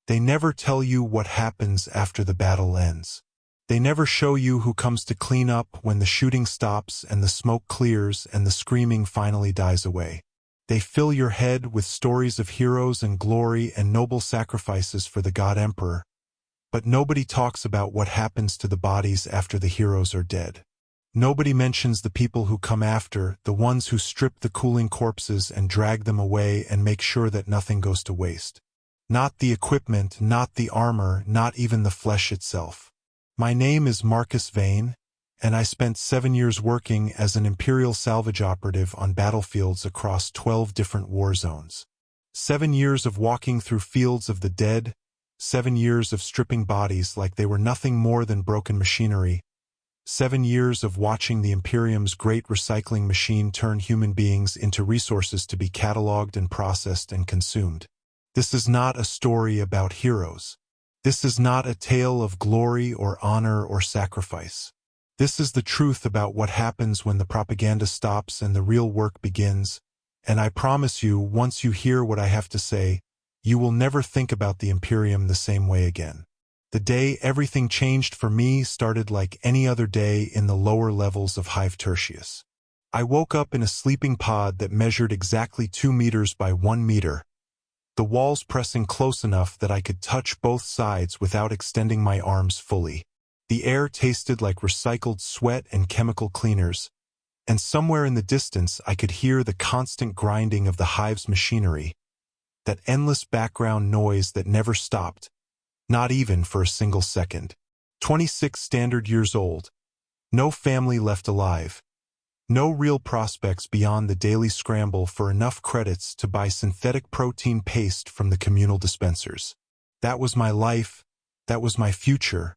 They never tell you what happens after the battle ends. They never show you who comes to clean up when the shooting stops and the smoke clears and the screaming finally dies away. They fill your head with stories of heroes and glory and noble sacrifices for the God Emperor, but nobody talks about what happens to the bodies after the heroes are dead. Nobody mentions the people who come after, the ones who strip the cooling corpses and drag them away and make sure that nothing goes to waste. Not the equipment, not the armor, not even the flesh itself. My name is Marcus Vane, and I spent 7 years working as an Imperial salvage operative on battlefields across 12 different war zones. 7 years of walking through fields of the dead, 7 years of stripping bodies like they were nothing more than broken machinery, 7 years of watching the Imperium's great recycling machine turn human beings into resources to be cataloged and processed and consumed. This is not a story about heroes. This is not a tale of glory or honor or sacrifice. This is the truth about what happens when the propaganda stops and the real work begins, and I promise you, once you hear what I have to say, you will never think about the Imperium the same way again. The day everything changed for me started like any other day in the lower levels of Hive Tertius. I woke up in a sleeping pod that measured exactly 2 meters by 1 meter, the walls pressing close enough that I could touch both sides without extending my arms fully. The air tasted like recycled sweat and chemical cleaners, and somewhere in the distance I could hear the constant grinding of the hive's machinery, that endless background noise that never stopped, not even for a single second. 26 standard years old, no family left alive, no real prospects beyond the daily scramble for enough credits to buy synthetic protein paste from the communal dispensers. That was my life, that was my future,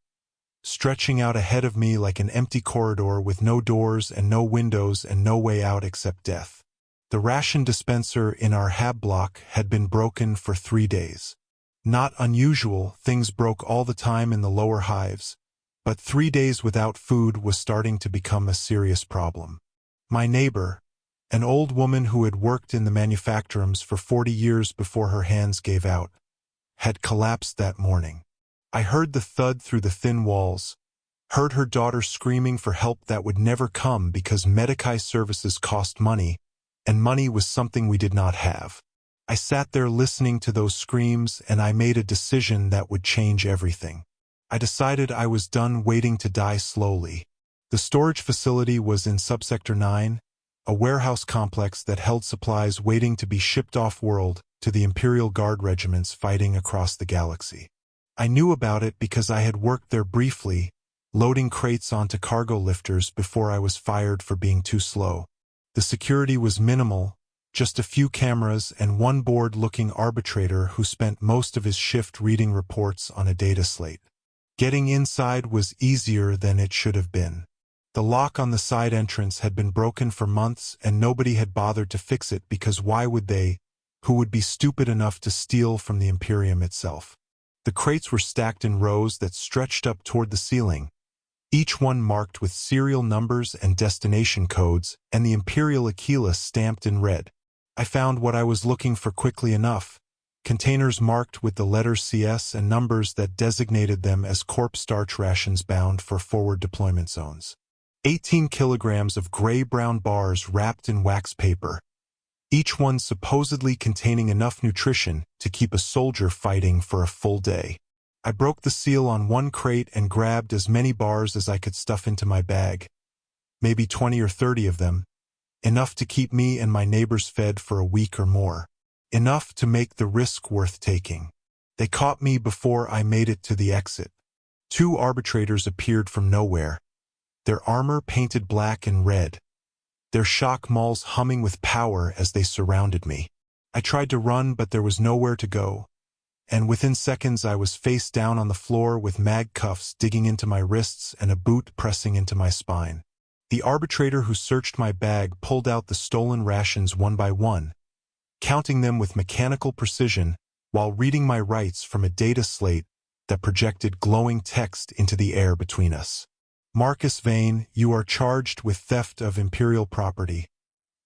stretching out ahead of me like an empty corridor with no doors and no windows and no way out except death. The ration dispenser in our hab block had been broken for 3 days. Not unusual, things broke all the time in the lower hives, but 3 days without food was starting to become a serious problem. My neighbor, an old woman who had worked in the manufactorums for 40 years before her hands gave out, had collapsed that morning. I heard the thud through the thin walls, heard her daughter screaming for help that would never come because Medicae services cost money, and money was something we did not have. I sat there listening to those screams, and I made a decision that would change everything. I decided I was done waiting to die slowly. The storage facility was in Subsector 9, a warehouse complex that held supplies waiting to be shipped off-world to the Imperial Guard regiments fighting across the galaxy. I knew about it because I had worked there briefly, loading crates onto cargo lifters before I was fired for being too slow. The security was minimal, just a few cameras and one bored-looking arbitrator who spent most of his shift reading reports on a data slate. Getting inside was easier than it should have been. The lock on the side entrance had been broken for months and nobody had bothered to fix it because why would they, who would be stupid enough to steal from the Imperium itself? The crates were stacked in rows that stretched up toward the ceiling, each one marked with serial numbers and destination codes, and the Imperial Aquila stamped in red. I found what I was looking for quickly enough, containers marked with the letters CS and numbers that designated them as corp starch rations bound for forward deployment zones. 18 kilograms of gray-brown bars wrapped in wax paper, each one supposedly containing enough nutrition to keep a soldier fighting for a full day. I broke the seal on one crate and grabbed as many bars as I could stuff into my bag, maybe 20 or 30 of them, enough to keep me and my neighbors fed for a week or more, enough to make the risk worth taking. They caught me before I made it to the exit. 2 arbitrators appeared from nowhere, their armor painted black and red, their shock mauls humming with power as they surrounded me. I tried to run, but there was nowhere to go, and within seconds I was face down on the floor with mag cuffs digging into my wrists and a boot pressing into my spine. The arbitrator who searched my bag pulled out the stolen rations one by one, counting them with mechanical precision while reading my rights from a data slate that projected glowing text into the air between us. Marcus Vane, you are charged with theft of Imperial property.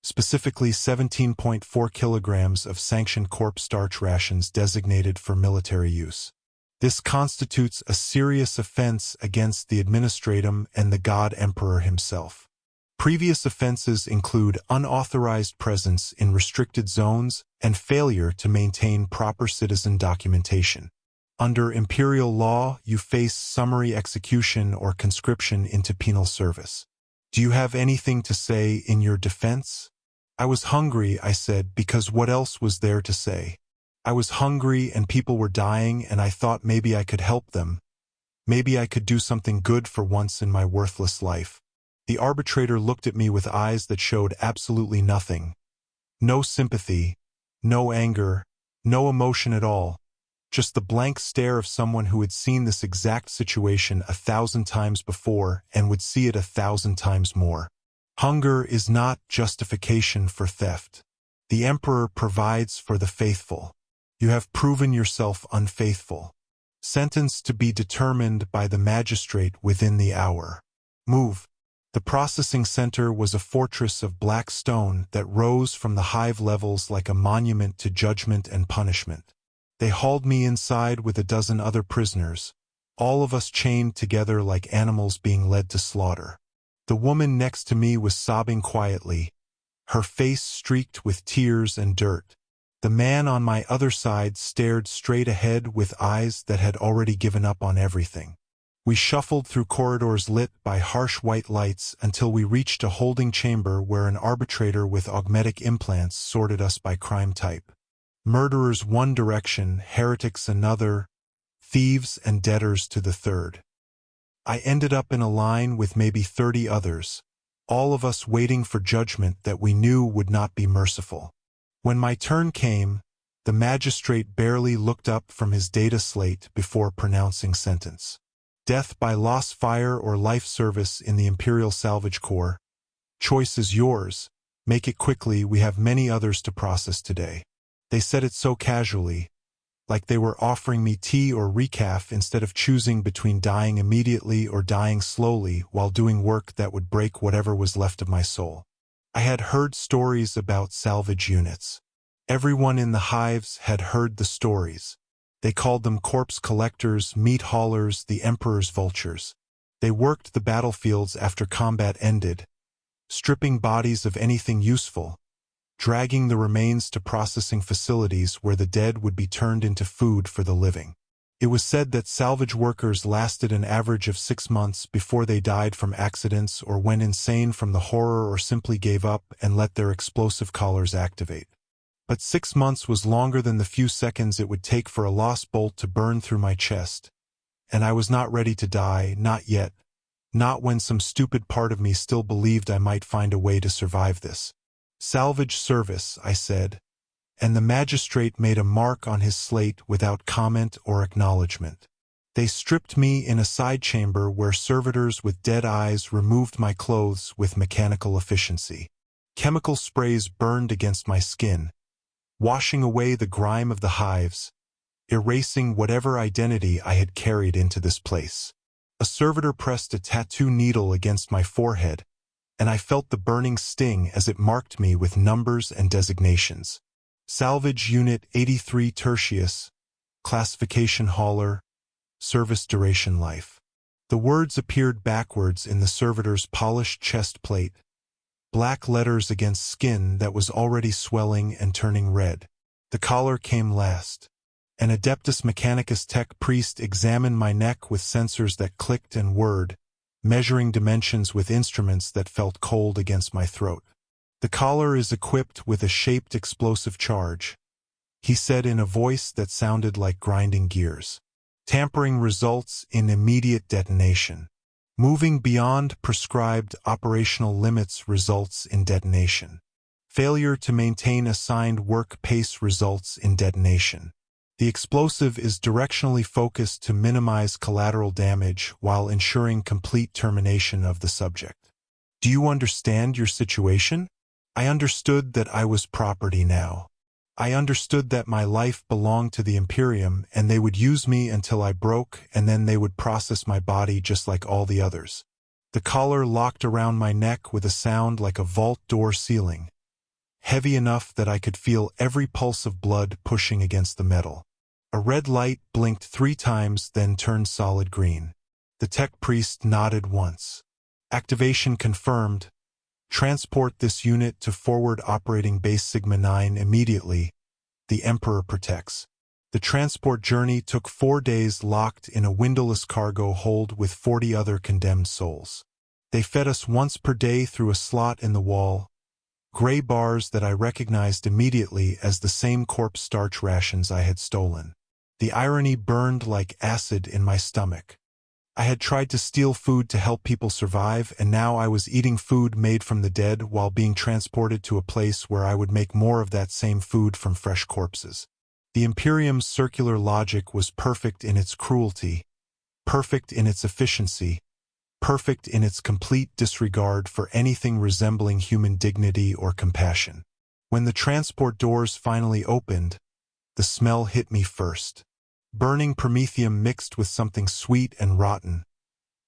specifically 17.4 kilograms of sanctioned corpse starch rations designated for military use. This constitutes a serious offense against the administratum and the God Emperor himself. Previous offenses include unauthorized presence in restricted zones and failure to maintain proper citizen documentation. Under Imperial law, you face summary execution or conscription into penal service. Do you have anything to say in your defense? I was hungry, I said, because what else was there to say? I was hungry and people were dying, and I thought maybe I could help them. Maybe I could do something good for once in my worthless life. The arbitrator looked at me with eyes that showed absolutely nothing. No sympathy, no anger, no emotion at all. Just the blank stare of someone who had seen this exact situation 1,000 times before and would see it 1,000 times more. Hunger is not justification for theft. The Emperor provides for the faithful. You have proven yourself unfaithful. Sentence to be determined by the magistrate within the hour. Move. The processing center was a fortress of black stone that rose from the hive levels like a monument to judgment and punishment. They hauled me inside with a dozen other prisoners, all of us chained together like animals being led to slaughter. The woman next to me was sobbing quietly, her face streaked with tears and dirt. The man on my other side stared straight ahead with eyes that had already given up on everything. We shuffled through corridors lit by harsh white lights until we reached a holding chamber where an arbitrator with augmetic implants sorted us by crime type. Murderers one direction, heretics another, thieves and debtors to the third. I ended up in a line with maybe 30 others, all of us waiting for judgment that we knew would not be merciful. When my turn came, the magistrate barely looked up from his data slate before pronouncing sentence. Death by lost fire or life service in the Imperial Salvage Corps. Choice is yours. Make it quickly, we have many others to process today. They said it so casually, like they were offering me tea or recaf instead of choosing between dying immediately or dying slowly while doing work that would break whatever was left of my soul. I had heard stories about salvage units. Everyone in the hives had heard the stories. They called them corpse collectors, meat haulers, the Emperor's vultures. They worked the battlefields after combat ended, stripping bodies of anything useful, dragging the remains to processing facilities where the dead would be turned into food for the living. It was said that salvage workers lasted an average of 6 months before they died from accidents or went insane from the horror or simply gave up and let their explosive collars activate. But 6 months was longer than the few seconds it would take for a lost bolt to burn through my chest. And I was not ready to die, not yet. Not when some stupid part of me still believed I might find a way to survive this. Salvage service, I said, and the magistrate made a mark on his slate without comment or acknowledgement. They stripped me in a side chamber where servitors with dead eyes removed my clothes with mechanical efficiency. Chemical sprays burned against my skin, washing away the grime of the hives, erasing whatever identity I had carried into this place. A servitor pressed a tattoo needle against my forehead, and I felt the burning sting as it marked me with numbers and designations. Salvage Unit 83 Tertius, Classification Hauler, Service Duration Life. The words appeared backwards in the servitor's polished chest plate, black letters against skin that was already swelling and turning red. The collar came last. An Adeptus Mechanicus Tech priest examined my neck with sensors that clicked and whirred, measuring dimensions with instruments that felt cold against my throat. The collar is equipped with a shaped explosive charge, he said in a voice that sounded like grinding gears. Tampering results in immediate detonation. Moving beyond prescribed operational limits results in detonation. Failure to maintain assigned work pace results in detonation. The explosive is directionally focused to minimize collateral damage while ensuring complete termination of the subject. Do you understand your situation? I understood that I was property now. I understood that my life belonged to the Imperium and they would use me until I broke and then they would process my body just like all the others. The collar locked around my neck with a sound like a vault door sealing, heavy enough that I could feel every pulse of blood pushing against the metal. A red light blinked 3 times, then turned solid green. The tech priest nodded once. Activation confirmed. Transport this unit to forward operating base Sigma 9 immediately. The Emperor protects. The transport journey took 4 days, locked in a windowless cargo hold with 40 other condemned souls. They fed us once per day through a slot in the wall, gray bars that I recognized immediately as the same corpse starch rations I had stolen. The irony burned like acid in my stomach. I had tried to steal food to help people survive, and now I was eating food made from the dead while being transported to a place where I would make more of that same food from fresh corpses. The Imperium's circular logic was perfect in its cruelty, perfect in its efficiency, perfect in its complete disregard for anything resembling human dignity or compassion. When the transport doors finally opened, the smell hit me first. Burning promethium mixed with something sweet and rotten,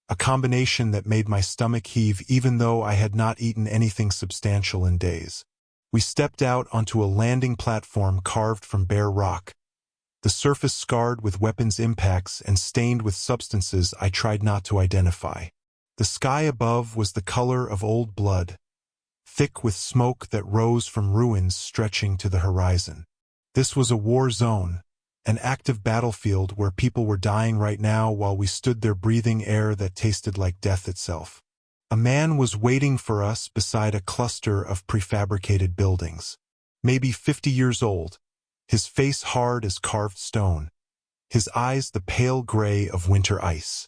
a combination that made my stomach heave even though I had not eaten anything substantial in days. We stepped out onto a landing platform carved from bare rock, the surface scarred with weapons impacts and stained with substances I tried not to identify. The sky above was the color of old blood, thick with smoke that rose from ruins stretching to the horizon. This was a war zone, an active battlefield where people were dying right now while we stood there breathing air that tasted like death itself. A man was waiting for us beside a cluster of prefabricated buildings. Maybe 50 years old, his face hard as carved stone, his eyes the pale gray of winter ice.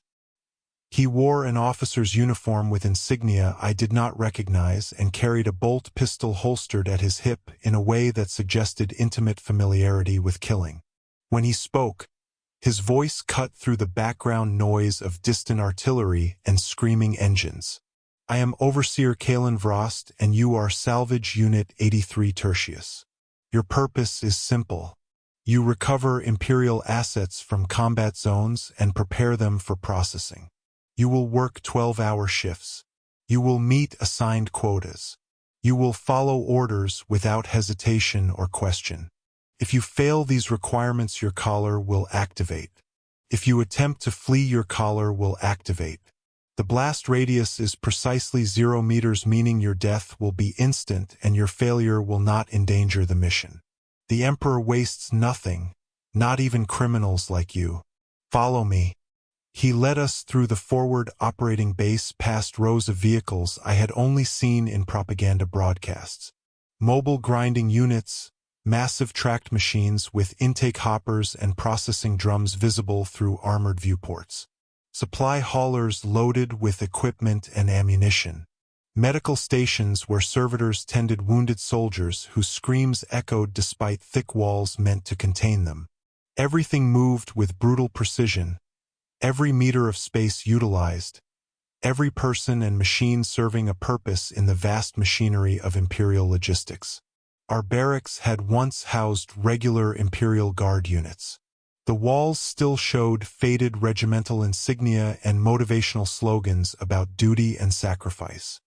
He wore an officer's uniform with insignia I did not recognize and carried a bolt pistol holstered at his hip in a way that suggested intimate familiarity with killing. When he spoke, his voice cut through the background noise of distant artillery and screaming engines. I am Overseer Kalen Vrost, and you are Salvage Unit 83 Tertius. Your purpose is simple. You recover Imperial assets from combat zones and prepare them for processing. You will work 12-hour shifts. You will meet assigned quotas. You will follow orders without hesitation or question. If you fail these requirements, your collar will activate. If you attempt to flee, your collar will activate. The blast radius is precisely 0 meters, meaning your death will be instant and your failure will not endanger the mission. The Emperor wastes nothing, not even criminals like you. Follow me. He led us through the forward operating base past rows of vehicles I had only seen in propaganda broadcasts. Mobile grinding units, massive tracked machines with intake hoppers and processing drums visible through armored viewports. Supply haulers loaded with equipment and ammunition. Medical stations where servitors tended wounded soldiers whose screams echoed despite thick walls meant to contain them. Everything moved with brutal precision, every meter of space utilized, every person and machine serving a purpose in the vast machinery of Imperial logistics. Our barracks had once housed regular Imperial Guard units. The walls still showed faded regimental insignia and motivational slogans about duty and sacrifice.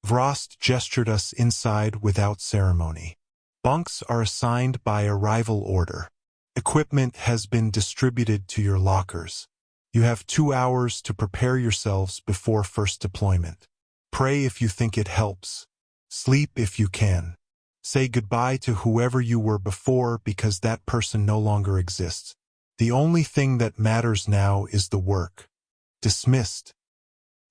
Vrost gestured us inside without ceremony. Bunks are assigned by arrival order. Equipment has been distributed to your lockers. You have 2 hours to prepare yourselves before first deployment. Pray if you think it helps. Sleep if you can. Say goodbye to whoever you were before because that person no longer exists. The only thing that matters now is the work. Dismissed.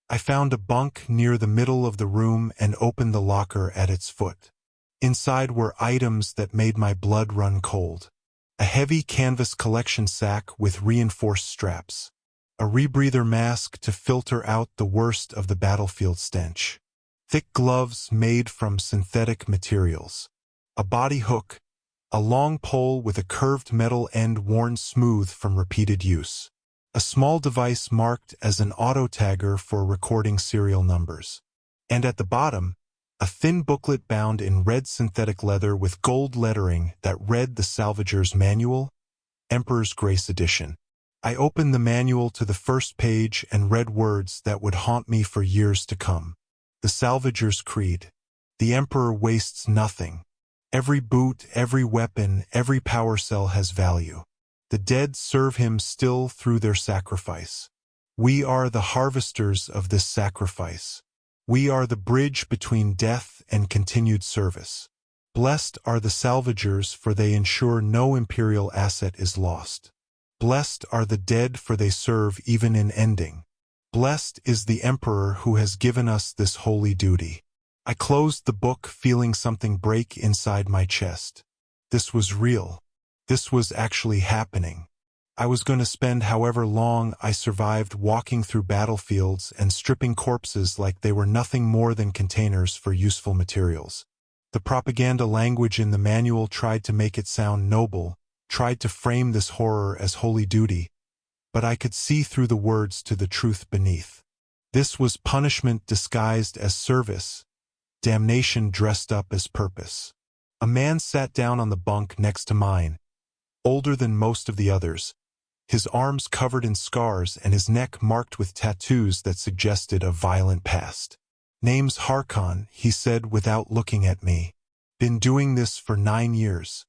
I found a bunk near the middle of the room and opened the locker at its foot. Inside were items that made my blood run cold. A heavy canvas collection sack with reinforced straps. A rebreather mask to filter out the worst of the battlefield stench. Thick gloves made from synthetic materials. A body hook, a long pole with a curved metal end worn smooth from repeated use. A small device marked as an auto-tagger for recording serial numbers. And at the bottom, a thin booklet bound in red synthetic leather with gold lettering that read the Salvager's Manual, Emperor's Grace Edition. I opened the manual to the first page and read words that would haunt me for years to come. The Salvager's Creed. The Emperor wastes nothing. Every boot, every weapon, every power cell has value. The dead serve him still through their sacrifice. We are the harvesters of this sacrifice. We are the bridge between death and continued service. Blessed are the salvagers, for they ensure no Imperial asset is lost. Blessed are the dead, for they serve even in ending. Blessed is the Emperor who has given us this holy duty. I closed the book, feeling something break inside my chest. This was real. This was actually happening. I was going to spend however long I survived walking through battlefields and stripping corpses like they were nothing more than containers for useful materials. The propaganda language in the manual tried to make it sound noble, tried to frame this horror as holy duty, but I could see through the words to the truth beneath. This was punishment disguised as service, damnation dressed up as purpose. A man sat down on the bunk next to mine, older than most of the others, his arms covered in scars and his neck marked with tattoos that suggested a violent past. "Name's Harkon," he said without looking at me. "Been doing this for 9 years.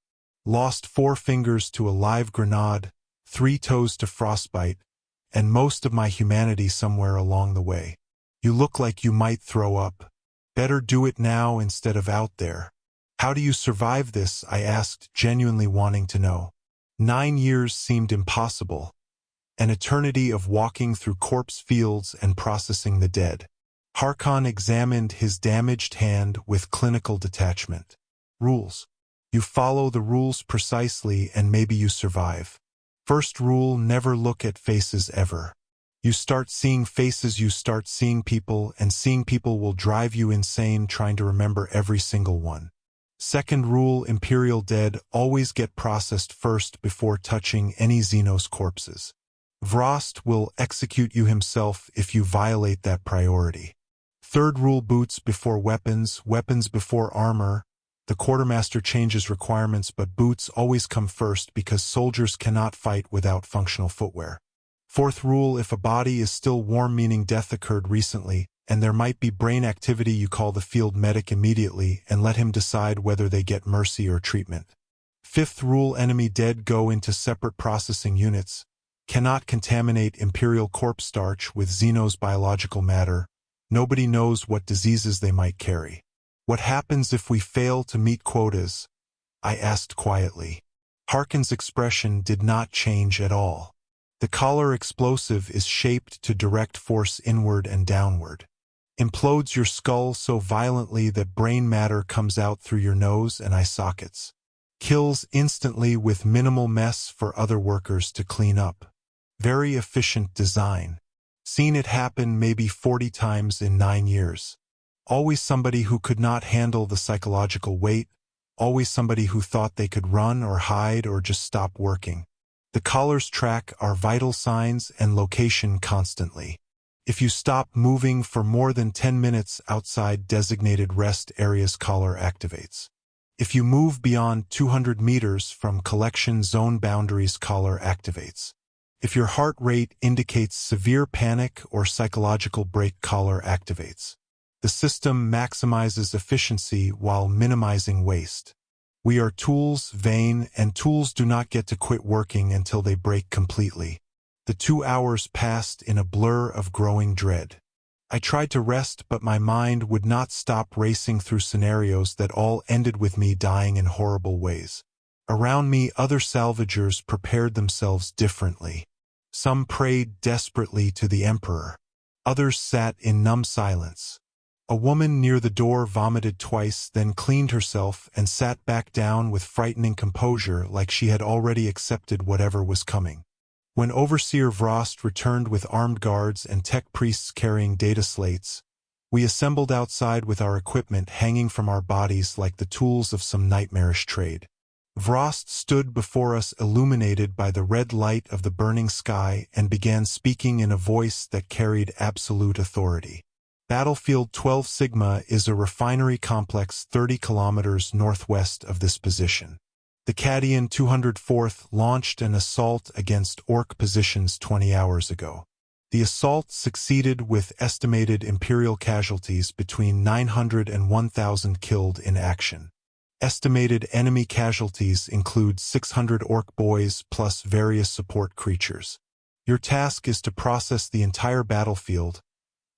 Lost 4 fingers to a live grenade, 3 toes to frostbite, and most of my humanity somewhere along the way. You look like you might throw up. Better do it now instead of out there." "How do you survive this?" I asked, genuinely wanting to know. 9 years seemed impossible. An eternity of walking through corpse fields and processing the dead. Harkon examined his damaged hand with clinical detachment. "Rules. You follow the rules precisely and maybe you survive. First rule, never look at faces ever. You start seeing faces, you start seeing people, and seeing people will drive you insane trying to remember every single one. Second rule, Imperial dead always get processed first before touching any Xenos corpses. Vrost will execute you himself if you violate that priority. Third rule, boots before weapons, weapons before armor. The quartermaster changes requirements, but boots always come first because soldiers cannot fight without functional footwear. Fourth rule, if a body is still warm, meaning death occurred recently, and there might be brain activity, you call the field medic immediately and let him decide whether they get mercy or treatment. Fifth rule, enemy dead go into separate processing units. Cannot contaminate Imperial corpse starch with Xenos biological matter. Nobody knows what diseases they might carry. "What happens if we fail to meet quotas?" I asked quietly. Harkin's expression did not change at all. The collar explosive is shaped to direct force inward and downward. Implodes your skull so violently that brain matter comes out through your nose and eye sockets. Kills instantly with minimal mess for other workers to clean up. Very efficient design. Seen it happen maybe 40 times in 9 years. Always somebody who could not handle the psychological weight. Always somebody who thought they could run or hide or just stop working. The collars track our vital signs and location constantly. If you stop moving for more than 10 minutes outside designated rest areas, collar activates. If you move beyond 200 meters from collection zone boundaries, collar activates. If your heart rate indicates severe panic or psychological break, collar activates. The system maximizes efficiency while minimizing waste. We are tools, vain, and tools do not get to quit working until they break completely. The 2 hours passed in a blur of growing dread. I tried to rest, but my mind would not stop racing through scenarios that all ended with me dying in horrible ways. Around me, other salvagers prepared themselves differently. Some prayed desperately to the Emperor. Others sat in numb silence. A woman near the door vomited twice, then cleaned herself and sat back down with frightening composure, like she had already accepted whatever was coming. When Overseer Vrost returned with armed guards and tech priests carrying data slates, we assembled outside with our equipment hanging from our bodies like the tools of some nightmarish trade. Vrost stood before us, illuminated by the red light of the burning sky, and began speaking in a voice that carried absolute authority. Battlefield 12 Sigma is a refinery complex 30 kilometers northwest of this position. The Cadian 204th launched an assault against Orc positions 20 hours ago. The assault succeeded with estimated Imperial casualties between 900 and 1,000 killed in action. Estimated enemy casualties include 600 orc boys plus various support creatures. Your task is to process the entire battlefield,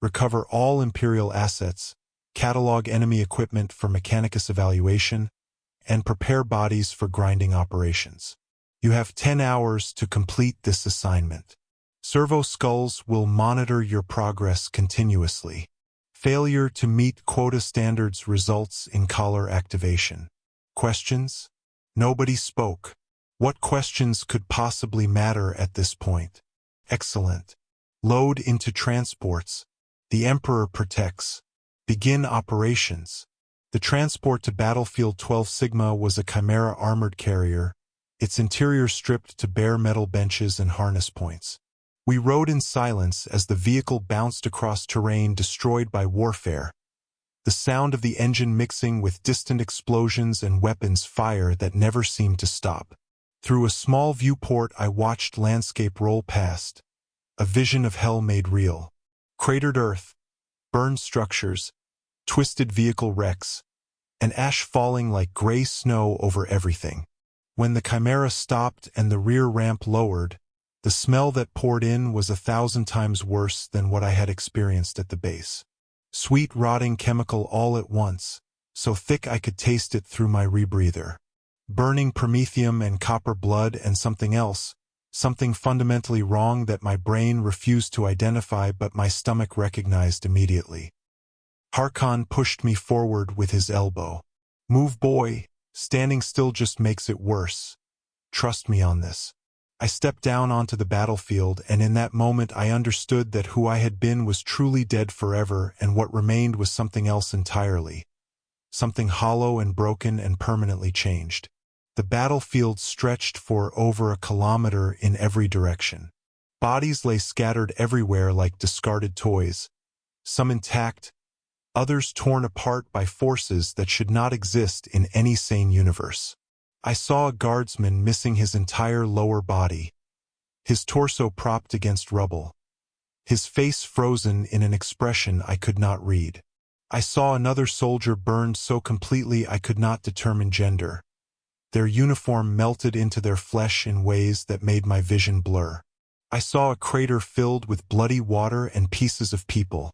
recover all Imperial assets, catalog enemy equipment for Mechanicus evaluation, and prepare bodies for grinding operations. You have 10 hours to complete this assignment. Servo skulls will monitor your progress continuously. Failure to meet quota standards results in collar activation. Questions? Nobody spoke. What questions could possibly matter at this point? Excellent. Load into transports. The Emperor protects. Begin operations. The transport to Battlefield 12 Sigma was a Chimera armored carrier, its interior stripped to bare metal benches and harness points. We rode in silence as the vehicle bounced across terrain destroyed by warfare, the sound of the engine mixing with distant explosions and weapons fire that never seemed to stop. Through a small viewport I watched landscape roll past, a vision of hell made real. Cratered earth, burned structures, twisted vehicle wrecks, and ash falling like gray snow over everything. When the Chimera stopped and the rear ramp lowered, the smell that poured in was 1,000 times worse than what I had experienced at the base. Sweet rotting chemical all at once, so thick I could taste it through my rebreather. Burning promethium and copper blood and something else, something fundamentally wrong that my brain refused to identify but my stomach recognized immediately. Harkon pushed me forward with his elbow. Move, boy, standing still just makes it worse. Trust me on this. I stepped down onto the battlefield, and in that moment I understood that who I had been was truly dead forever, and what remained was something else entirely. Something hollow and broken and permanently changed. The battlefield stretched for over a kilometer in every direction. Bodies lay scattered everywhere like discarded toys, some intact, others torn apart by forces that should not exist in any sane universe. I saw a guardsman missing his entire lower body, his torso propped against rubble, his face frozen in an expression I could not read. I saw another soldier burned so completely I could not determine gender. Their uniform melted into their flesh in ways that made my vision blur. I saw a crater filled with bloody water and pieces of people,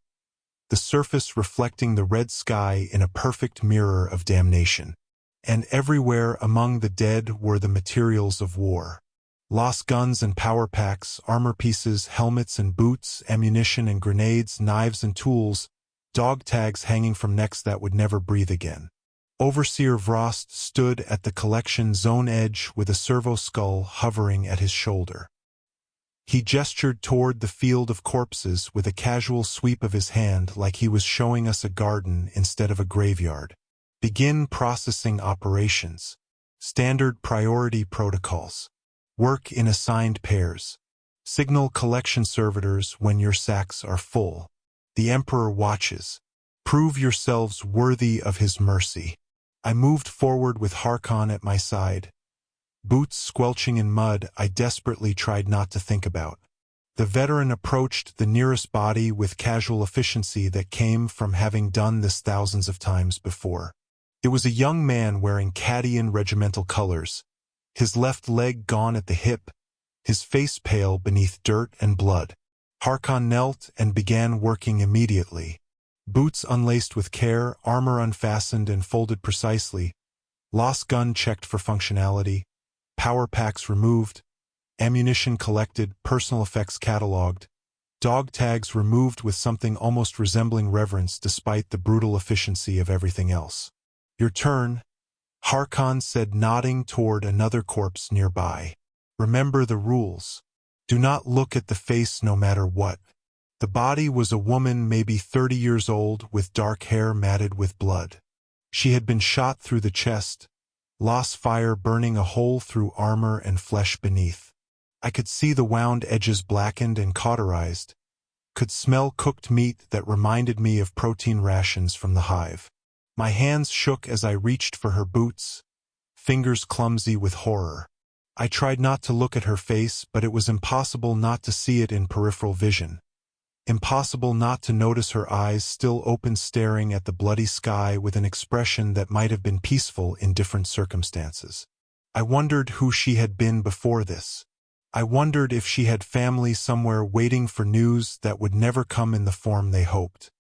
the surface reflecting the red sky in a perfect mirror of damnation. And everywhere among the dead were the materials of war. Lost guns and power packs, armor pieces, helmets and boots, ammunition and grenades, knives and tools, dog tags hanging from necks that would never breathe again. Overseer Vrost stood at the collection zone edge with a servo skull hovering at his shoulder. He gestured toward the field of corpses with a casual sweep of his hand like he was showing us a garden instead of a graveyard. Begin processing operations. Standard priority protocols. Work in assigned pairs. Signal collection servitors when your sacks are full. The Emperor watches. Prove yourselves worthy of his mercy. I moved forward with Harkon at my side. Boots squelching in mud I desperately tried not to think about. The veteran approached the nearest body with casual efficiency that came from having done this thousands of times before. It was a young man wearing Cadian regimental colors, his left leg gone at the hip, his face pale beneath dirt and blood. Harkon knelt and began working immediately. Boots unlaced with care, armor unfastened and folded precisely, lost gun checked for functionality, power packs removed, ammunition collected, personal effects cataloged, dog tags removed with something almost resembling reverence despite the brutal efficiency of everything else. Your turn, Harkon said, nodding toward another corpse nearby. Remember the rules. Do not look at the face no matter what. The body was a woman maybe 30 years old with dark hair matted with blood. She had been shot through the chest, lost fire burning a hole through armor and flesh beneath. I could see the wound edges blackened and cauterized, could smell cooked meat that reminded me of protein rations from the hive. My hands shook as I reached for her boots, fingers clumsy with horror. I tried not to look at her face, but it was impossible not to see it in peripheral vision. Impossible not to notice her eyes still open, staring at the bloody sky with an expression that might have been peaceful in different circumstances. I wondered who she had been before this. I wondered if she had family somewhere waiting for news that would never come in the form they hoped.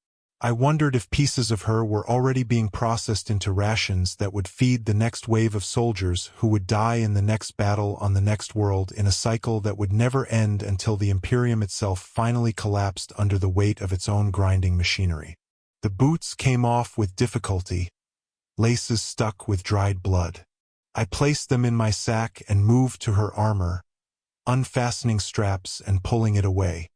I wondered if pieces of her were already being processed into rations that would feed the next wave of soldiers who would die in the next battle on the next world, in a cycle that would never end until the Imperium itself finally collapsed under the weight of its own grinding machinery. The boots came off with difficulty, laces stuck with dried blood. I placed them in my sack and moved to her armor, unfastening straps and pulling it away.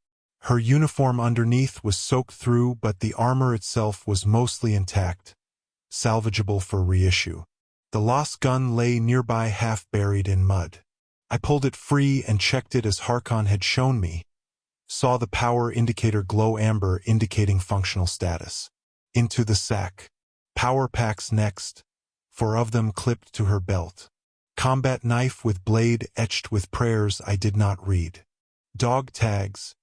Her uniform underneath was soaked through, but the armor itself was mostly intact, salvageable for reissue. The lost gun lay nearby, half buried in mud. I pulled it free and checked it as Harkon had shown me. Saw the power indicator glow amber, indicating functional status. Into the sack. Power packs next, 4 of them clipped to her belt. Combat knife with blade etched with prayers I did not read. Dog tags.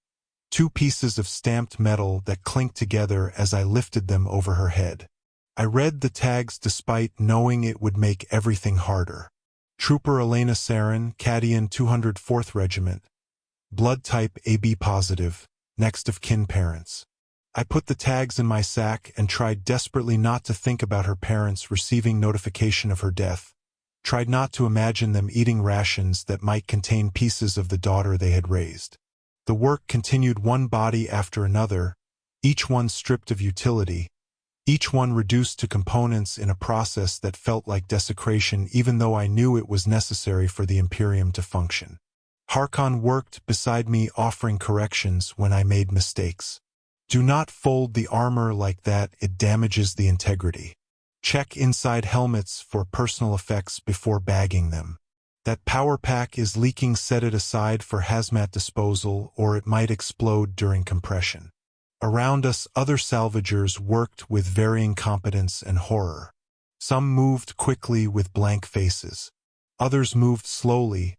2 pieces of stamped metal that clinked together as I lifted them over her head. I read the tags despite knowing it would make everything harder. Trooper Elena Sarin, Cadian 204th Regiment. Blood type AB positive, next of kin parents. I put the tags in my sack and tried desperately not to think about her parents receiving notification of her death. Tried not to imagine them eating rations that might contain pieces of the daughter they had raised. The work continued, one body after another, each one stripped of utility, each one reduced to components in a process that felt like desecration, even though I knew it was necessary for the Imperium to function. Harkon worked beside me, offering corrections when I made mistakes. Do not fold the armor like that, it damages the integrity. Check inside helmets for personal effects before bagging them. That power pack is leaking, set it aside for hazmat disposal or it might explode during compression. Around us, other salvagers worked with varying competence and horror. Some moved quickly with blank faces. Others moved slowly,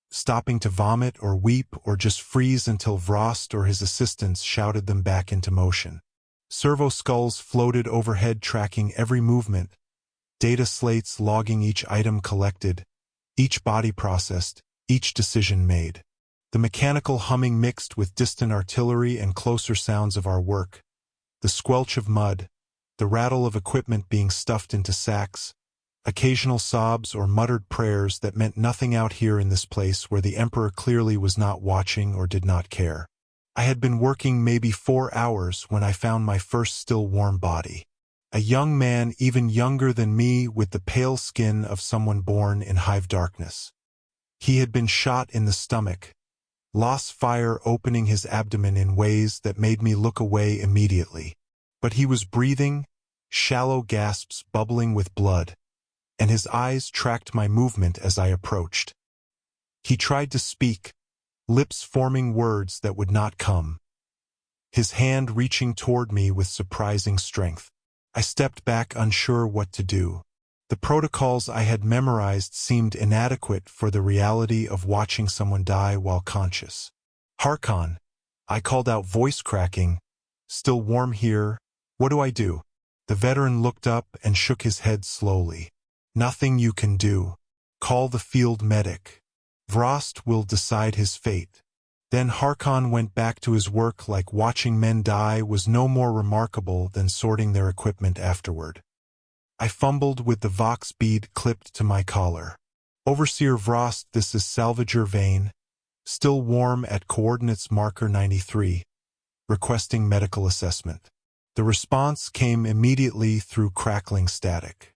stopping to vomit or weep or just freeze until Vrost or his assistants shouted them back into motion. Servo skulls floated overhead, tracking every movement. Data slates logging each item collected, each body processed, each decision made. The mechanical humming mixed with distant artillery and closer sounds of our work. The squelch of mud, the rattle of equipment being stuffed into sacks, occasional sobs or muttered prayers that meant nothing out here in this place where the Emperor clearly was not watching or did not care. I had been working maybe 4 hours when I found my first still warm body. A young man even younger than me with the pale skin of someone born in hive darkness. He had been shot in the stomach, lost fire opening his abdomen in ways that made me look away immediately. But he was breathing, shallow gasps bubbling with blood, and his eyes tracked my movement as I approached. He tried to speak, lips forming words that would not come. His hand reaching toward me with surprising strength. I stepped back, unsure what to do. The protocols I had memorized seemed inadequate for the reality of watching someone die while conscious. Harkon, I called out, voice cracking. Still warm here. What do I do? The veteran looked up and shook his head slowly. Nothing you can do. Call the field medic. Vrost will decide his fate. Then Harkon went back to his work, like watching men die was no more remarkable than sorting their equipment afterward. I fumbled with the Vox bead clipped to my collar. Overseer Vrost, this is Salvager Vane, still warm at coordinates marker 93, requesting medical assessment. The response came immediately through crackling static.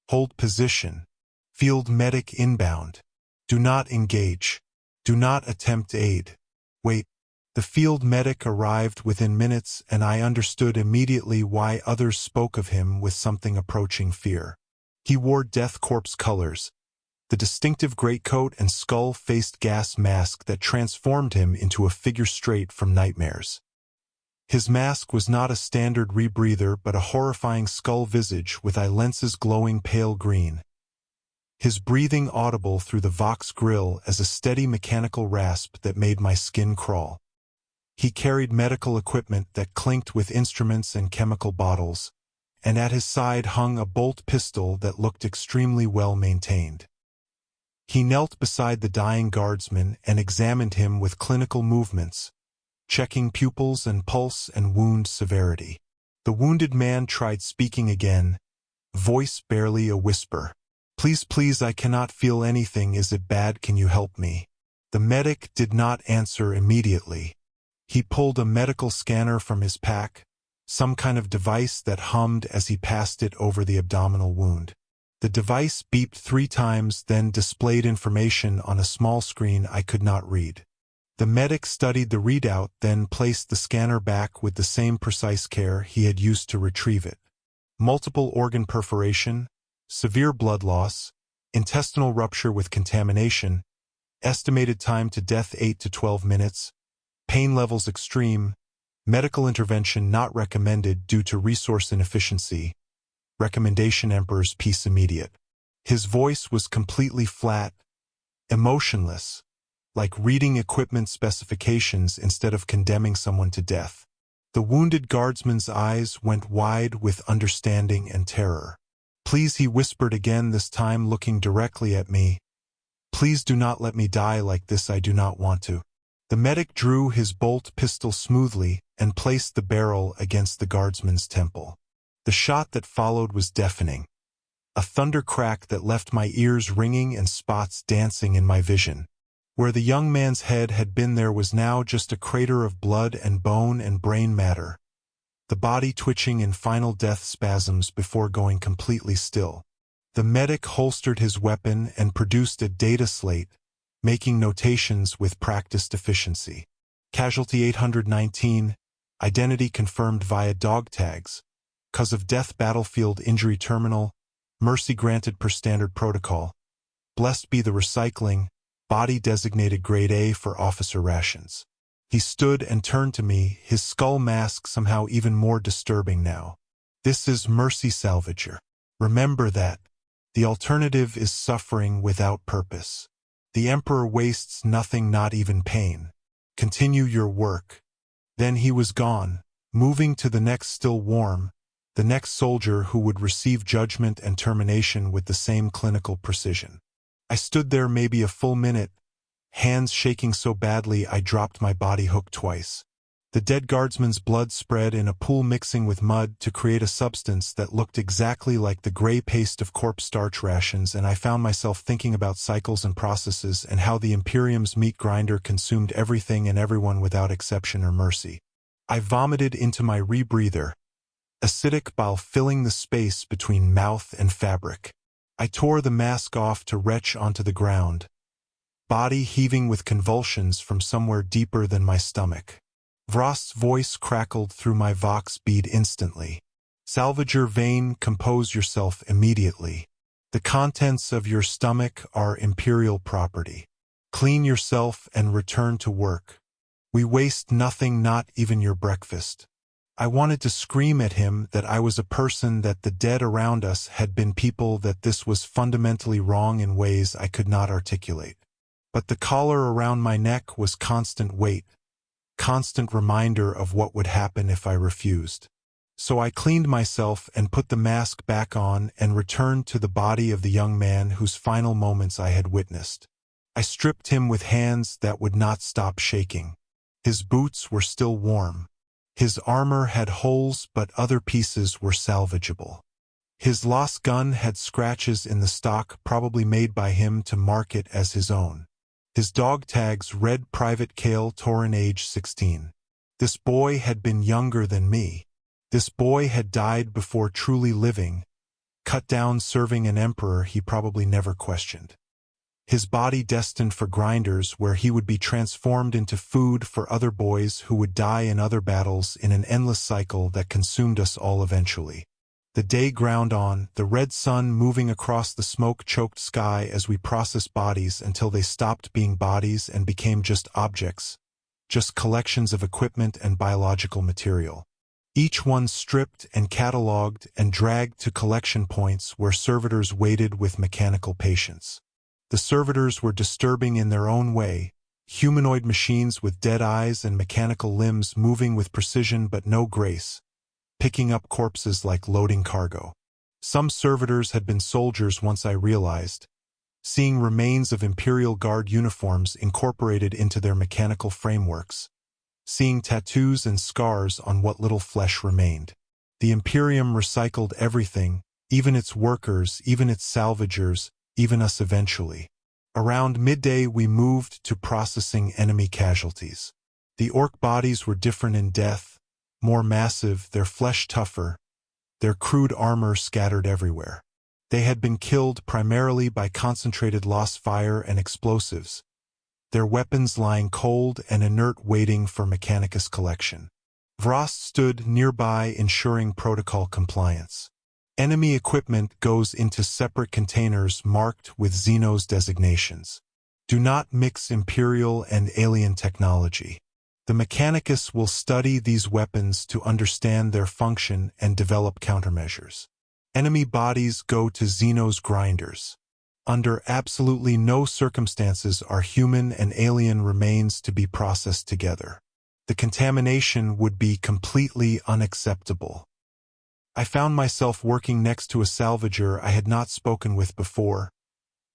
Hold position. Field medic inbound. Do not engage. Do not attempt aid. Wait. The field medic arrived within minutes, and I understood immediately why others spoke of him with something approaching fear. He wore Death Corps colors, the distinctive greatcoat and skull-faced gas mask that transformed him into a figure straight from nightmares. His mask was not a standard rebreather but a horrifying skull visage with eye lenses glowing pale green. His breathing audible through the Vox grill as a steady mechanical rasp that made my skin crawl. He carried medical equipment that clinked with instruments and chemical bottles, and at his side hung a bolt pistol that looked extremely well maintained. He knelt beside the dying guardsman and examined him with clinical movements, checking pupils and pulse and wound severity. The wounded man tried speaking again, voice barely a whisper. "Please, please, I cannot feel anything. Is it bad? Can you help me?" The medic did not answer immediately. He pulled a medical scanner from his pack, some kind of device that hummed as he passed it over the abdominal wound. The device beeped 3 times, then displayed information on a small screen I could not read. The medic studied the readout, then placed the scanner back with the same precise care he had used to retrieve it. Multiple organ perforation, severe blood loss, intestinal rupture with contamination, estimated time to death 8 to 12 minutes, pain levels extreme, medical intervention not recommended due to resource inefficiency, recommendation Emperor's peace immediate. His voice was completely flat, emotionless, like reading equipment specifications instead of condemning someone to death. The wounded guardsman's eyes went wide with understanding and terror. "Please," he whispered again, this time looking directly at me. "Please do not let me die like this. I do not want to." The medic drew his bolt pistol smoothly and placed the barrel against the guardsman's temple. The shot that followed was deafening. A thunder crack that left my ears ringing and spots dancing in my vision. Where the young man's head had been, there was now just a crater of blood and bone and brain matter, the body twitching in final death spasms before going completely still. The medic holstered his weapon and produced a data slate, making notations with practiced efficiency. Casualty 819, identity confirmed via dog tags, cause of death battlefield injury terminal, mercy granted per standard protocol. Blessed be the recycling, body designated grade A for officer rations. He stood and turned to me, his skull mask somehow even more disturbing now. "This is mercy, Salvager. Remember that. The alternative is suffering without purpose. The Emperor wastes nothing, not even pain. Continue your work." Then he was gone, moving to the next, still warm, the next soldier who would receive judgment and termination with the same clinical precision. I stood there maybe a full minute, hands shaking so badly I dropped my body hook twice. The dead guardsman's blood spread in a pool, mixing with mud to create a substance that looked exactly like the gray paste of corpse starch rations, and I found myself thinking about cycles and processes and how the Imperium's meat grinder consumed everything and everyone without exception or mercy. I vomited into my rebreather, acidic bile filling the space between mouth and fabric. I tore the mask off to retch onto the ground, body heaving with convulsions from somewhere deeper than my stomach. Vrost's voice crackled through my vox bead instantly. "Salvager Vane, compose yourself immediately. The contents of your stomach are Imperial property. Clean yourself and return to work. We waste nothing, not even your breakfast." I wanted to scream at him that I was a person, that the dead around us had been people, that this was fundamentally wrong in ways I could not articulate. But the collar around my neck was constant weight, constant reminder of what would happen if I refused. So I cleaned myself and put the mask back on and returned to the body of the young man whose final moments I had witnessed. I stripped him with hands that would not stop shaking. His boots were still warm. His armor had holes, but other pieces were salvageable. His lost gun had scratches in the stock, probably made by him to mark it as his own. His dog tags read Private Kale Torin, age 16. This boy had been younger than me. This boy had died before truly living, cut down serving an emperor he probably never questioned. His body destined for grinders, where he would be transformed into food for other boys who would die in other battles, in an endless cycle that consumed us all eventually. The day ground on, the red sun moving across the smoke-choked sky as we processed bodies until they stopped being bodies and became just objects, just collections of equipment and biological material. Each one stripped and catalogued and dragged to collection points where servitors waited with mechanical patience. The servitors were disturbing in their own way, Humanoid machines with dead eyes and mechanical limbs moving with precision but no grace, picking up corpses like loading cargo. Some servitors had been soldiers once, I realized, seeing remains of Imperial Guard uniforms incorporated into their mechanical frameworks, seeing tattoos and scars on what little flesh remained. The Imperium recycled everything, even its workers, even its salvagers, even us eventually. Around midday we moved to processing enemy casualties. The orc bodies were different in death, more massive, their flesh tougher, their crude armor scattered everywhere. They had been killed primarily by concentrated lost fire and explosives, their weapons lying cold and inert waiting for Mechanicus collection. Vrost stood nearby ensuring protocol compliance. Enemy equipment goes into separate containers marked with Xenos designations. Do not mix Imperial and alien technology. The Mechanicus will study these weapons to understand their function and develop countermeasures. Enemy bodies go to Xenos grinders. Under absolutely no circumstances are human and alien remains to be processed together. The contamination would be completely unacceptable. I found myself working next to a salvager I had not spoken with before,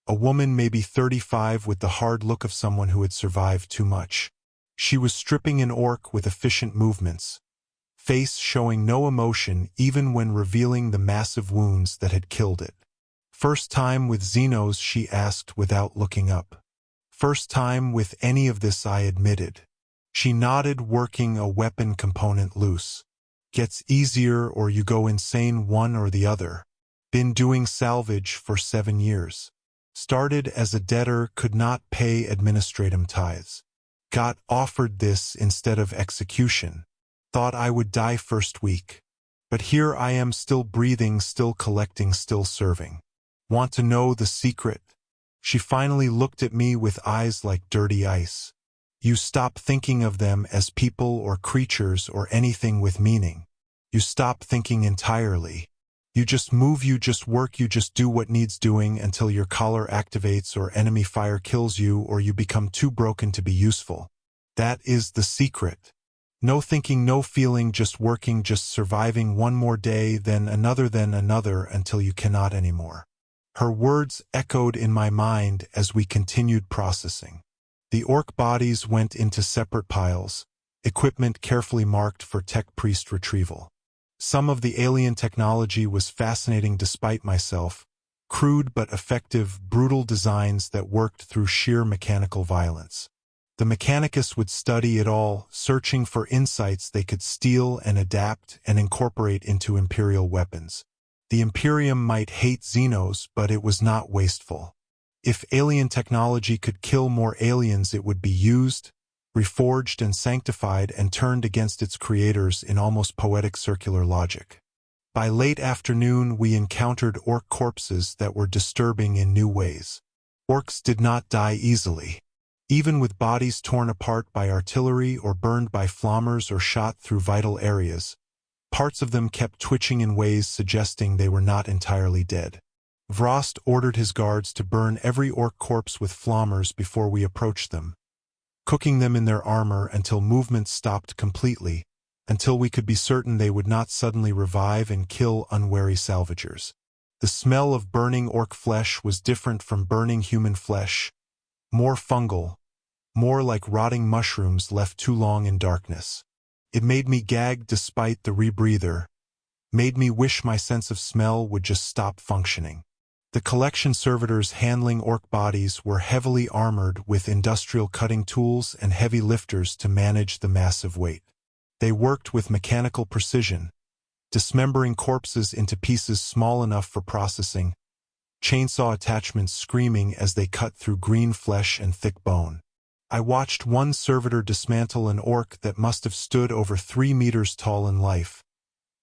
a woman maybe 35 with the hard look of someone who had survived too much. She was stripping an orc with efficient movements, face showing no emotion even when revealing the massive wounds that had killed it. First time with Xenos, she asked without looking up. First time with any of this, I admitted. She nodded, working a weapon component loose. Gets easier or you go insane, one or the other. Been doing salvage for 7 years. Started as a debtor, could not pay administrative tithes. Got offered this instead of execution. Thought I would die first week. But here I am, still breathing, still collecting, still serving. Want to know the secret? She finally looked at me with eyes like dirty ice. You stop thinking of them as people or creatures or anything with meaning. You stop thinking entirely. You just move, you just work, you just do what needs doing until your collar activates or enemy fire kills you or you become too broken to be useful. That is the secret. No thinking, no feeling, just working, just surviving, one more day, then another until you cannot anymore. Her words echoed in my mind as we continued processing. The orc bodies went into separate piles, equipment carefully marked for tech priest retrieval. Some of the alien technology was fascinating despite myself, crude but effective, brutal designs that worked through sheer mechanical violence. The Mechanicus would study it all, searching for insights they could steal and adapt and incorporate into Imperial weapons. The Imperium might hate Xenos, but it was not wasteful. If alien technology could kill more aliens, it would be used, reforged and sanctified and turned against its creators in almost poetic circular logic. By late afternoon, we encountered orc corpses that were disturbing in new ways. Orcs did not die easily. Even with bodies torn apart by artillery or burned by flammers or shot through vital areas, parts of them kept twitching in ways suggesting they were not entirely dead. Vrost ordered his guards to burn every orc corpse with flammers before we approached them, cooking them in their armor until movement stopped completely, until we could be certain they would not suddenly revive and kill unwary salvagers. The smell of burning orc flesh was different from burning human flesh, more fungal, more like rotting mushrooms left too long in darkness. It made me gag despite the rebreather, made me wish my sense of smell would just stop functioning. The collection servitors handling orc bodies were heavily armored with industrial cutting tools and heavy lifters to manage the massive weight. They worked with mechanical precision, dismembering corpses into pieces small enough for processing, chainsaw attachments screaming as they cut through green flesh and thick bone. I watched one servitor dismantle an orc that must have stood over 3 meters tall in life,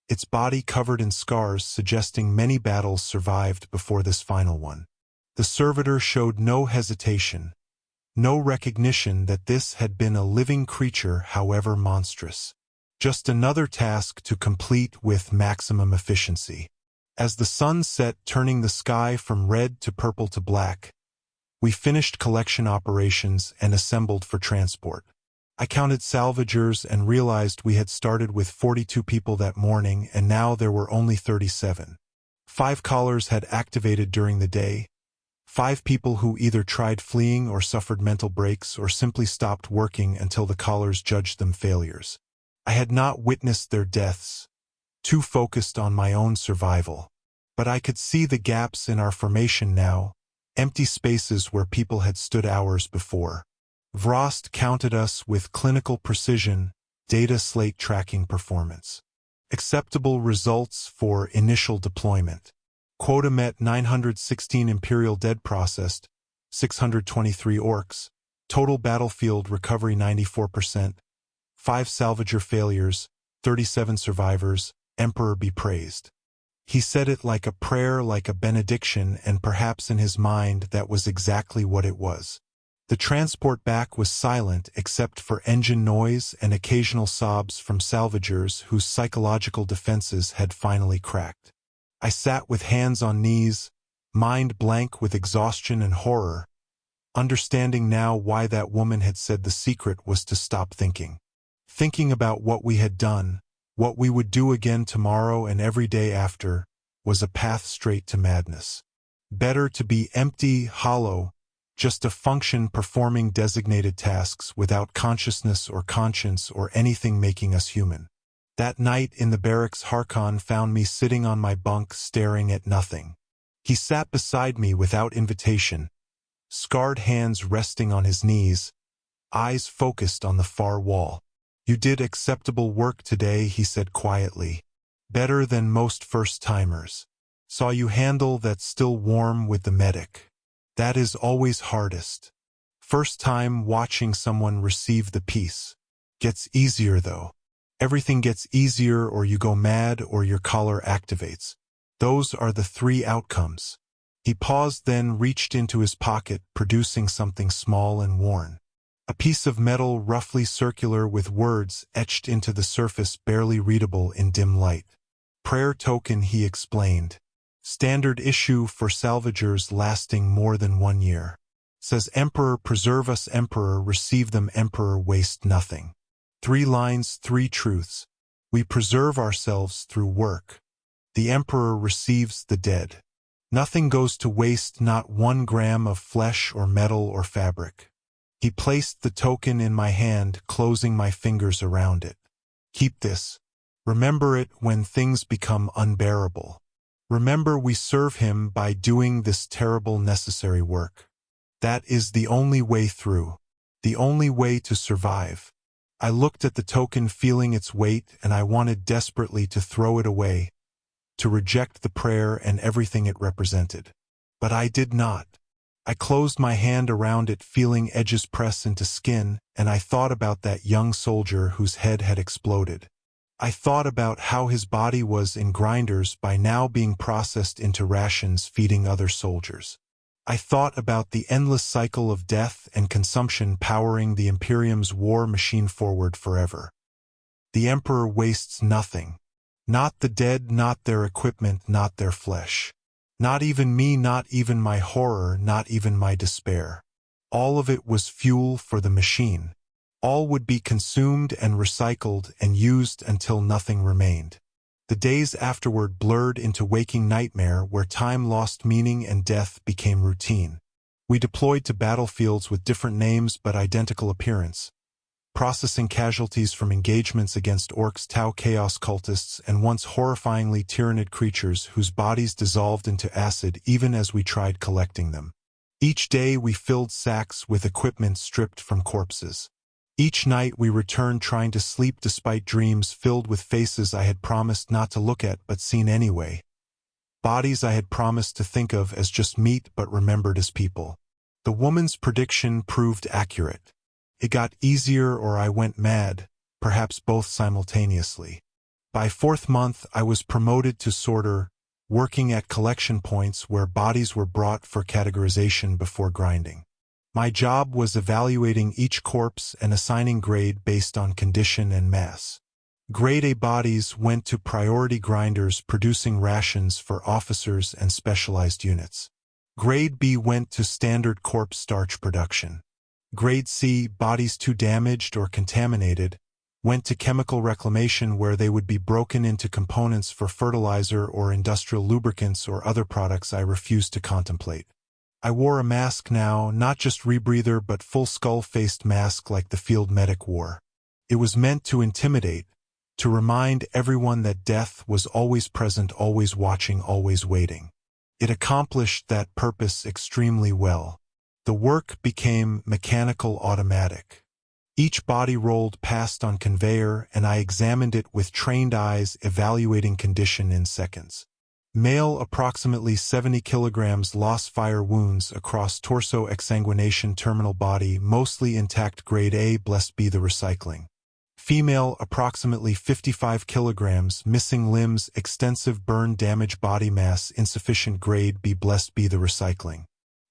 its body covered in scars suggesting many battles survived before this final one. The servitor showed no hesitation, no recognition that this had been a living creature, however monstrous. Just another task to complete with maximum efficiency. As the sun set, turning the sky from red to purple to black, We finished collection operations and assembled for transport. I counted salvagers and realized we had started with 42 people that morning and now there were only 37. 5 collars had activated during the day. 5 people who either tried fleeing or suffered mental breaks or simply stopped working until the collars judged them failures. I had not witnessed their deaths, too focused on my own survival. But I could see the gaps in our formation now, empty spaces where people had stood hours before. Vrost counted us with clinical precision, data slate tracking performance. Acceptable results for initial deployment. Quota met 916 Imperial dead processed, 623 orcs. Total battlefield recovery 94%. 5 salvager failures, 37 survivors. Emperor be praised. He said it like a prayer, like a benediction, and perhaps in his mind that was exactly what it was. The transport back was silent except for engine noise and occasional sobs from salvagers whose psychological defenses had finally cracked. I sat with hands on knees, mind blank with exhaustion and horror, understanding now why that woman had said the secret was to stop thinking. Thinking about what we had done, what we would do again tomorrow and every day after, was a path straight to madness. Better to be empty, hollow, just a function performing designated tasks without consciousness or conscience or anything making us human. That night in the barracks, Harkon found me sitting on my bunk staring at nothing. He sat beside me without invitation, scarred hands resting on his knees, eyes focused on the far wall. "You did acceptable work today," he said quietly. "Better than most first-timers. Saw you handle that still warm with the medic. That is always hardest. First time watching someone receive the piece. Gets easier though. Everything gets easier or you go mad or your collar activates. Those are the 3 outcomes." He paused, then reached into his pocket, producing something small and worn. A piece of metal roughly circular with words etched into the surface barely readable in dim light. "Prayer token," he explained. "Standard issue for salvagers lasting more than 1 year. Says Emperor preserve us, Emperor receive them, Emperor waste nothing. 3 lines, 3 truths. We preserve ourselves through work. The Emperor receives the dead. Nothing goes to waste, not 1 gram of flesh or metal or fabric." He placed the token in my hand, closing my fingers around it. "Keep this. Remember it when things become unbearable. Remember we serve him by doing this terrible necessary work. That is the only way through. The only way to survive." I looked at the token, feeling its weight, and I wanted desperately to throw it away, to reject the prayer and everything it represented. But I did not. I closed my hand around it, feeling edges press into skin, and I thought about that young soldier whose head had exploded. I thought about how his body was in grinders by now, being processed into rations feeding other soldiers. I thought about the endless cycle of death and consumption powering the Imperium's war machine forward forever. The Emperor wastes nothing. Not the dead, not their equipment, not their flesh. Not even me, not even my horror, not even my despair. All of it was fuel for the machine. All would be consumed and recycled and used until nothing remained. The days afterward blurred into waking nightmare where time lost meaning and death became routine. We deployed to battlefields with different names but identical appearance, processing casualties from engagements against orcs, Tau chaos cultists, and once horrifyingly tyrannid creatures whose bodies dissolved into acid even as we tried collecting them. Each day we filled sacks with equipment stripped from corpses. Each night we returned trying to sleep despite dreams filled with faces I had promised not to look at but seen anyway. Bodies I had promised to think of as just meat but remembered as people. The woman's prediction proved accurate. It got easier or I went mad, perhaps both simultaneously. By 4th month I was promoted to sorter, working at collection points where bodies were brought for categorization before grinding. My job was evaluating each corpse and assigning grade based on condition and mass. Grade A bodies went to priority grinders producing rations for officers and specialized units. Grade B went to standard corpse starch production. Grade C, bodies too damaged or contaminated, went to chemical reclamation where they would be broken into components for fertilizer or industrial lubricants or other products I refused to contemplate. I wore a mask now, not just rebreather but full skull-faced mask like the field medic wore. It was meant to intimidate, to remind everyone that death was always present, always watching, always waiting. It accomplished that purpose extremely well. The work became mechanical automatic. Each body rolled past on conveyor and I examined it with trained eyes, evaluating condition in seconds. Male, approximately 70 kilograms, lost fire wounds across torso, exsanguination, terminal body, mostly intact, grade A, blessed be the recycling. Female, approximately 55 kilograms, missing limbs, extensive burn damage, body mass insufficient, grade B, blessed be the recycling.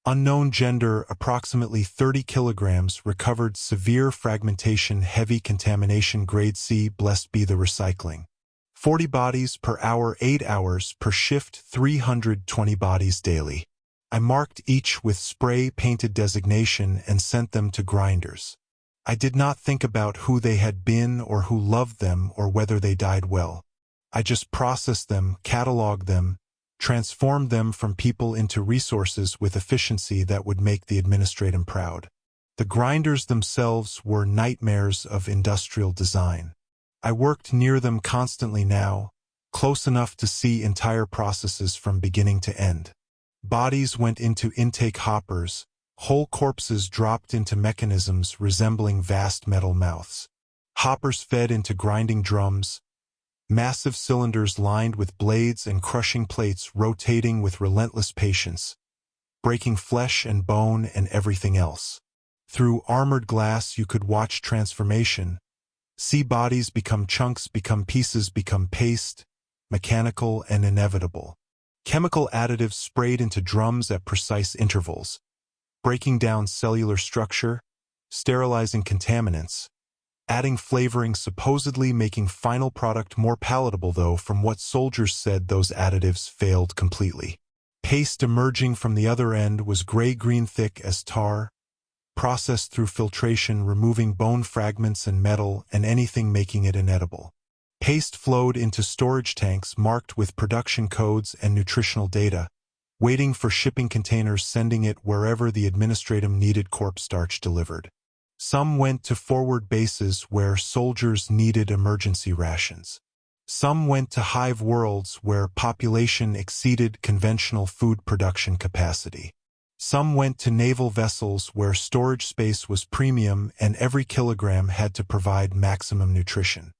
Unknown gender, approximately 30 kilograms, recovered, severe fragmentation, heavy contamination, grade C, blessed be the recycling. 40 bodies per hour, 8 hours per shift, 320 bodies daily. I marked each with spray-painted designation and sent them to grinders. I did not think about who they had been or who loved them or whether they died well. I just processed them, cataloged them, transformed them from people into resources with efficiency that would make the administratum proud. The grinders themselves were nightmares of industrial design. I worked near them constantly now, close enough to see entire processes from beginning to end. Bodies went into intake hoppers, whole corpses dropped into mechanisms resembling vast metal mouths. Hoppers fed into grinding drums, massive cylinders lined with blades and crushing plates rotating with relentless patience, breaking flesh and bone and everything else. Through armored glass you could watch transformation, see bodies become chunks, become pieces, become paste, mechanical and inevitable. Chemical additives sprayed into drums at precise intervals, breaking down cellular structure, sterilizing contaminants, adding flavoring, supposedly making final product more palatable, though from what soldiers said those additives failed completely. Paste emerging from the other end was gray-green, thick as tar, processed through filtration, removing bone fragments and metal and anything making it inedible. Paste flowed into storage tanks marked with production codes and nutritional data, waiting for shipping containers, sending it wherever the administratum needed corpse starch delivered. Some went to forward bases where soldiers needed emergency rations. Some went to hive worlds where population exceeded conventional food production capacity. Some went to naval vessels where storage space was premium and every kilogram had to provide maximum nutrition.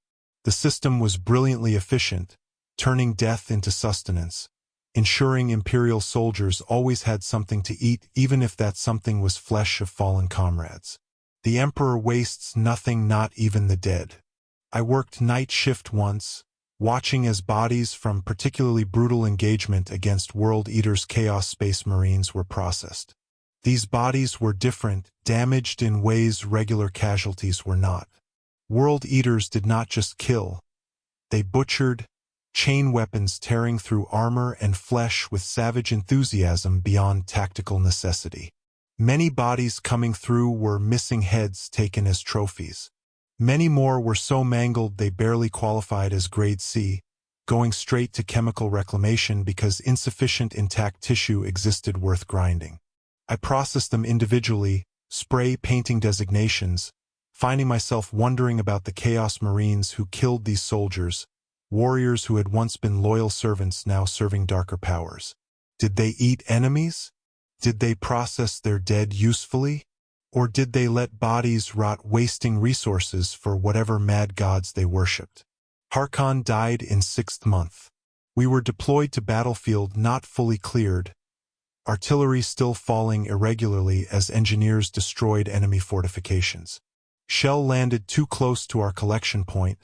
The system was brilliantly efficient, turning death into sustenance, ensuring Imperial soldiers always had something to eat, even if that something was flesh of fallen comrades. The Emperor wastes nothing, not even the dead. I worked night shift once, watching as bodies from particularly brutal engagement against World Eaters, Chaos Space Marines, were processed. These bodies were different, damaged in ways regular casualties were not. World Eaters did not just kill. They butchered, chain weapons tearing through armor and flesh with savage enthusiasm beyond tactical necessity. Many bodies coming through were missing heads taken as trophies. Many more were so mangled they barely qualified as grade C, going straight to chemical reclamation because insufficient intact tissue existed worth grinding. I processed them individually, spray painting designations, finding myself wondering about the Chaos Marines who killed these soldiers, warriors who had once been loyal servants now serving darker powers. Did they eat enemies? Did they process their dead usefully? Or did they let bodies rot, wasting resources for whatever mad gods they worshipped? Harkon died in 6th month. We were deployed to battlefield not fully cleared, artillery still falling irregularly as engineers destroyed enemy fortifications. Shell landed too close to our collection point,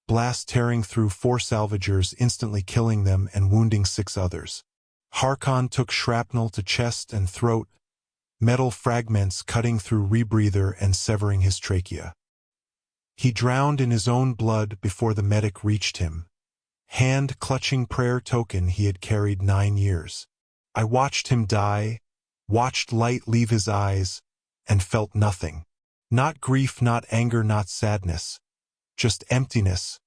blast tearing through 4 salvagers, instantly killing them and wounding 6 others. Harkon took shrapnel to chest and throat, metal fragments cutting through rebreather and severing his trachea. He drowned in his own blood before the medic reached him, hand clutching prayer token he had carried 9 years. I watched him die, watched light leave his eyes, and felt nothing. Not grief, not anger, not sadness. Just emptiness,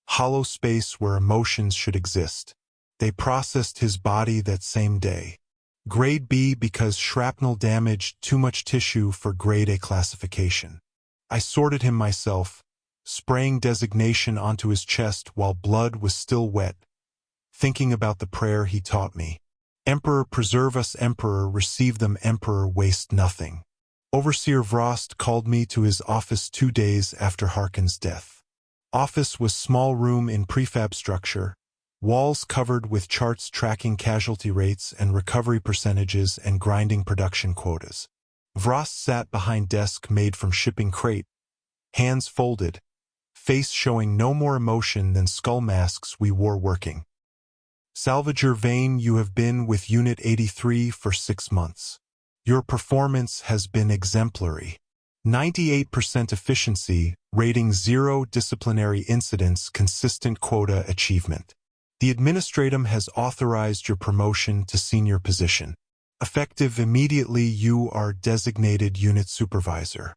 hollow space where emotions should exist. They processed his body that same day. Grade B because shrapnel damaged too much tissue for Grade A classification. I sorted him myself, spraying designation onto his chest while blood was still wet, thinking about the prayer he taught me. Emperor preserve us, Emperor receive them, Emperor waste nothing. Overseer Vrost called me to his office 2 days after Harkin's death. Office was small room in prefab structure, walls covered with charts tracking casualty rates and recovery percentages and grinding production quotas. Vrost sat behind desk made from shipping crate, hands folded, face showing no more emotion than skull masks we wore working. Salvager Vane, you have been with Unit 83 for 6 months. Your performance has been exemplary. 98% efficiency, rating 0 disciplinary incidents, consistent quota achievement. The Administratum has authorized your promotion to senior position. Effective immediately, you are designated unit supervisor.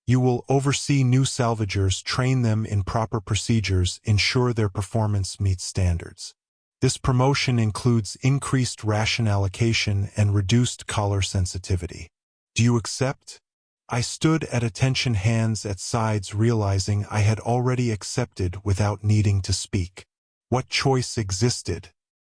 You will oversee new salvagers, train them in proper procedures, ensure their performance meets standards. This promotion includes increased ration allocation and reduced collar sensitivity. Do you accept? I stood at attention, hands at sides, realizing I had already accepted without needing to speak. What choice existed?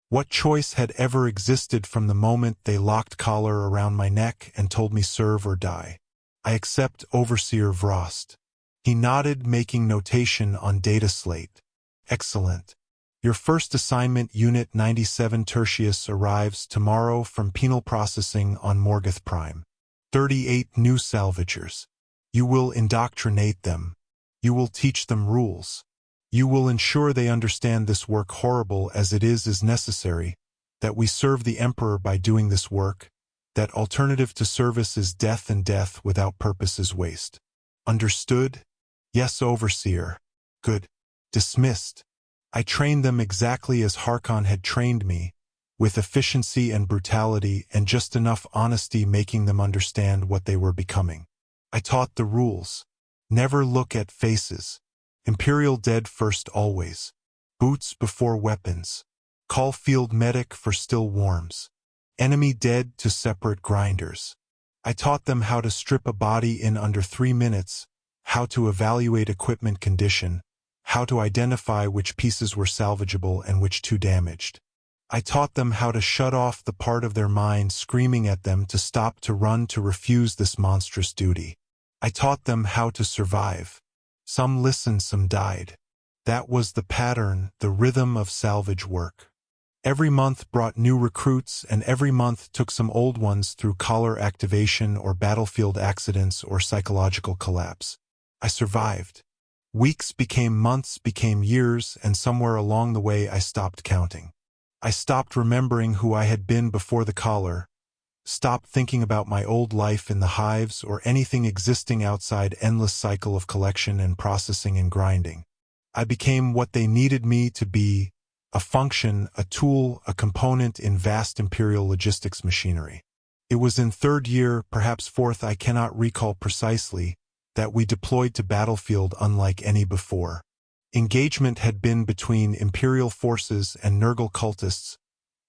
What choice had ever existed from the moment they locked collar around my neck and told me serve or die? I accept, Overseer Vrost. He nodded, making notation on data slate. Excellent. Your first assignment, Unit 97 Tertius, arrives tomorrow from penal processing on Morgoth Prime. 38 new salvagers. You will indoctrinate them. You will teach them rules. You will ensure they understand this work, horrible as it is necessary, that we serve the Emperor by doing this work, that alternative to service is death and death without purpose is waste. Understood? Yes, Overseer. Good. Dismissed. I trained them exactly as Harkon had trained me, with efficiency and brutality and just enough honesty, making them understand what they were becoming. I taught the rules. Never look at faces. Imperial dead first always. Boots before weapons. Call field medic for still warms. Enemy dead to separate grinders. I taught them how to strip a body in under 3 minutes, how to evaluate equipment condition, how to identify which pieces were salvageable and which too damaged. I taught them how to shut off the part of their mind screaming at them to stop, to run, to refuse this monstrous duty. I taught them how to survive. Some listened, some died. That was the pattern, the rhythm of salvage work. Every month brought new recruits, and every month took some old ones through collar activation or battlefield accidents or psychological collapse. I survived. Weeks became months, became years, and somewhere along the way I stopped counting. I stopped remembering who I had been before the collar, stopped thinking about my old life in the hives or anything existing outside endless cycle of collection and processing and grinding. I became what they needed me to be, a function, a tool, a component in vast Imperial logistics machinery. It was in 3rd year, perhaps 4th, I cannot recall precisely, that we deployed to battlefield unlike any before. Engagement had been between Imperial forces and Nurgle cultists,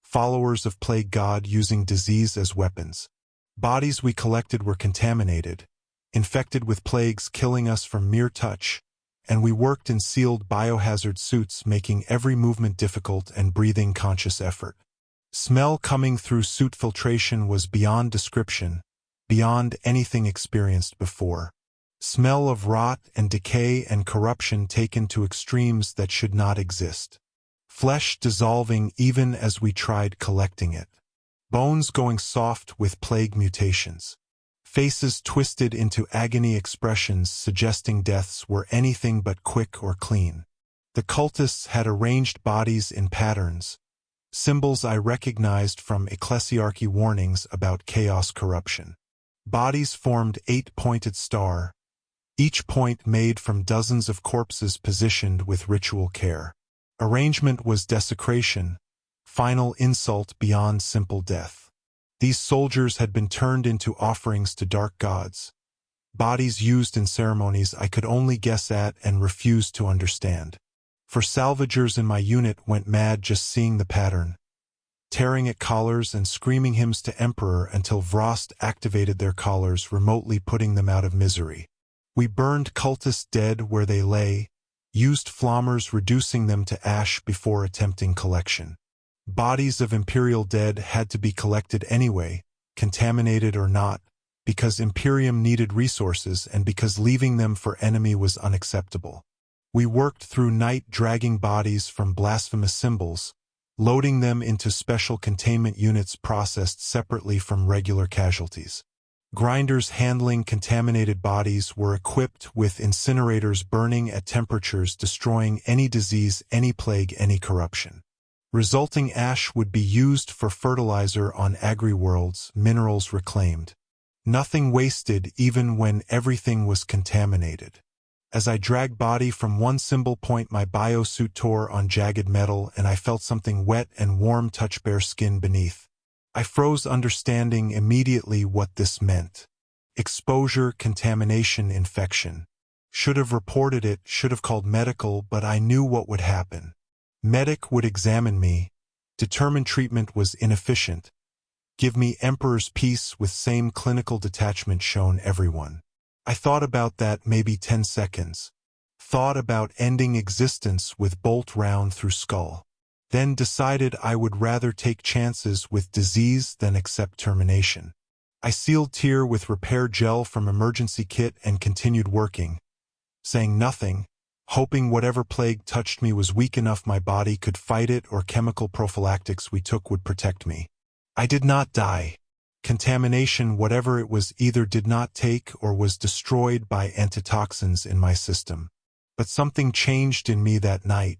followers of Plague God using disease as weapons. Bodies we collected were contaminated, infected with plagues killing us from mere touch, and we worked in sealed biohazard suits, making every movement difficult and breathing conscious effort. Smell coming through suit filtration was beyond description, beyond anything experienced before. Smell of rot and decay and corruption taken to extremes that should not exist. Flesh dissolving even as we tried collecting it. Bones going soft with plague mutations. Faces twisted into agony expressions suggesting deaths were anything but quick or clean. The cultists had arranged bodies in patterns, symbols I recognized from ecclesiarchy warnings about chaos corruption. Bodies formed 8-pointed star, each point made from dozens of corpses positioned with ritual care. Arrangement was desecration, final insult beyond simple death. These soldiers had been turned into offerings to dark gods. Bodies used in ceremonies I could only guess at and refused to understand. For salvagers in my unit went mad just seeing the pattern, tearing at collars and screaming hymns to Emperor until Vrost activated their collars, remotely putting them out of misery. We burned cultists dead where they lay, used flammers reducing them to ash before attempting collection. Bodies of Imperial dead had to be collected anyway, contaminated or not, because Imperium needed resources and because leaving them for enemy was unacceptable. We worked through night dragging bodies from blasphemous symbols, loading them into special containment units processed separately from regular casualties. Grinders handling contaminated bodies were equipped with incinerators burning at temperatures destroying any disease, any plague, any corruption. Resulting ash would be used for fertilizer on agri-worlds, minerals reclaimed. Nothing wasted even when everything was contaminated. As I dragged body from one symbol point, my biosuit tore on jagged metal and I felt something wet and warm touch bare skin beneath. I froze, understanding immediately what this meant. Exposure, contamination, infection. Should have reported it, should have called medical, but I knew what would happen. Medic would examine me, determine treatment was inefficient, give me Emperor's peace with same clinical detachment shown everyone. I thought about that maybe 10 seconds. Thought about ending existence with bolt round through skull. Then decided I would rather take chances with disease than accept termination. I sealed tear with repair gel from emergency kit and continued working, saying nothing, hoping whatever plague touched me was weak enough my body could fight it or chemical prophylactics we took would protect me. I did not die. Contamination, whatever it was, either did not take or was destroyed by antitoxins in my system. But something changed in me that night.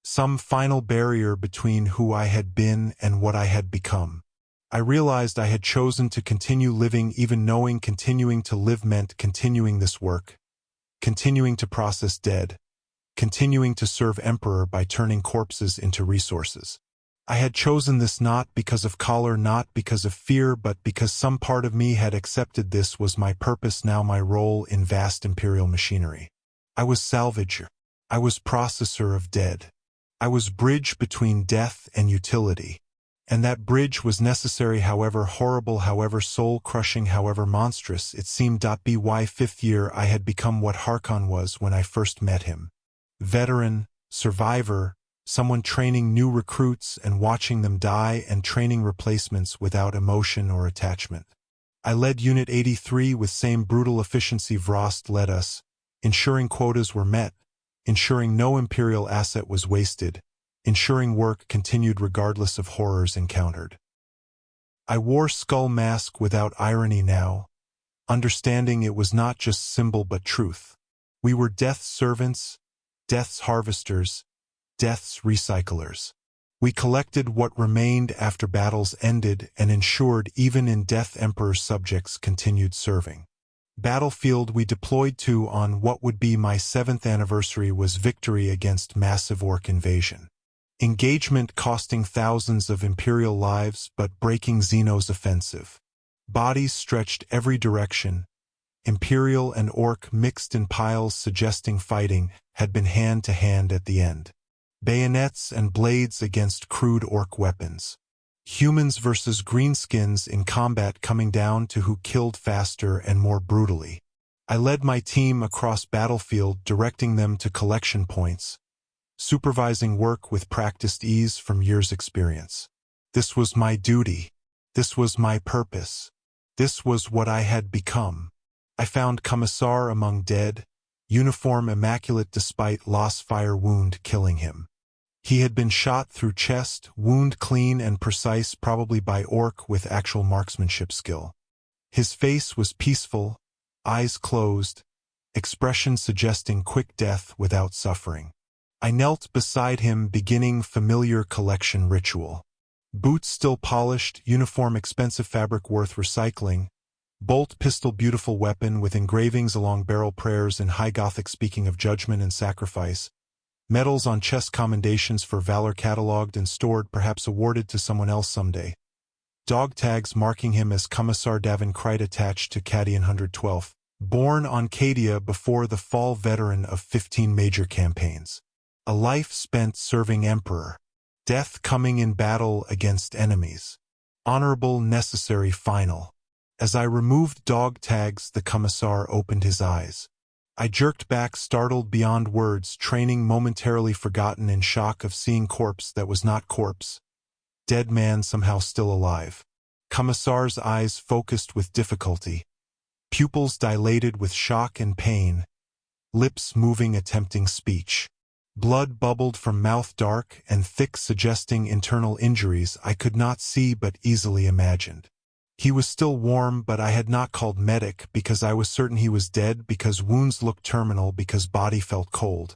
Some final barrier between who I had been and what I had become. I realized I had chosen to continue living even knowing continuing to live meant continuing this work, continuing to process dead, continuing to serve Emperor by turning corpses into resources. I had chosen this not because of collar, not because of fear, but because some part of me had accepted this was my purpose, now my role in vast Imperial machinery. I was salvager. I was processor of dead. I was bridge between death and utility. And that bridge was necessary, however horrible, however soul-crushing, however monstrous it seemed. By fifth year I had become what Harkon was when I first met him. Veteran, survivor, someone training new recruits and watching them die and training replacements without emotion or attachment. I led Unit 83 with same brutal efficiency Vrost led us, ensuring quotas were met, ensuring no Imperial asset was wasted, ensuring work continued regardless of horrors encountered. I wore skull mask without irony now, understanding it was not just symbol but truth. We were death's servants, death's harvesters, death's recyclers. We collected what remained after battles ended and ensured even in death Emperor's subjects continued serving. Battlefield we deployed to on what would be my 7th anniversary was victory against massive orc invasion. Engagement costing thousands of Imperial lives but breaking Xeno's offensive. Bodies stretched every direction. Imperial and orc mixed in piles suggesting fighting had been hand-to-hand at the end. Bayonets and blades against crude orc weapons. Humans versus greenskins in combat coming down to who killed faster and more brutally. I led my team across battlefield directing them to collection points, supervising work with practiced ease from years' experience. This was my duty. This was my purpose. This was what I had become. I found Commissar among dead, uniform immaculate despite loss fire wound killing him. He had been shot through chest, wound clean and precise, probably by orc with actual marksmanship skill. His face was peaceful, eyes closed, expression suggesting quick death without suffering. I knelt beside him beginning familiar collection ritual. Boots still polished, uniform expensive fabric worth recycling, bolt pistol beautiful weapon with engravings along barrel prayers in high Gothic speaking of judgment and sacrifice, medals on chest commendations for valor catalogued and stored perhaps awarded to someone else someday. dog tags marking him as Commissar Davinkright attached to Cadian 112th, born on Cadia before the fall, veteran of 15 major campaigns. A life spent serving Emperor. Death coming in battle against enemies. Honorable, necessary, final. As I removed dog tags, the Commissar opened his eyes. I jerked back, startled beyond words, training momentarily forgotten in shock of seeing corpse that was not corpse. Dead man somehow still alive. Commissar's eyes focused with difficulty. Pupils dilated with shock and pain. Lips moving, attempting speech. Blood bubbled from mouth, dark and thick, suggesting internal injuries I could not see but easily imagined. He was still warm, but I had not called medic because I was certain he was dead, because wounds looked terminal, because body felt cold.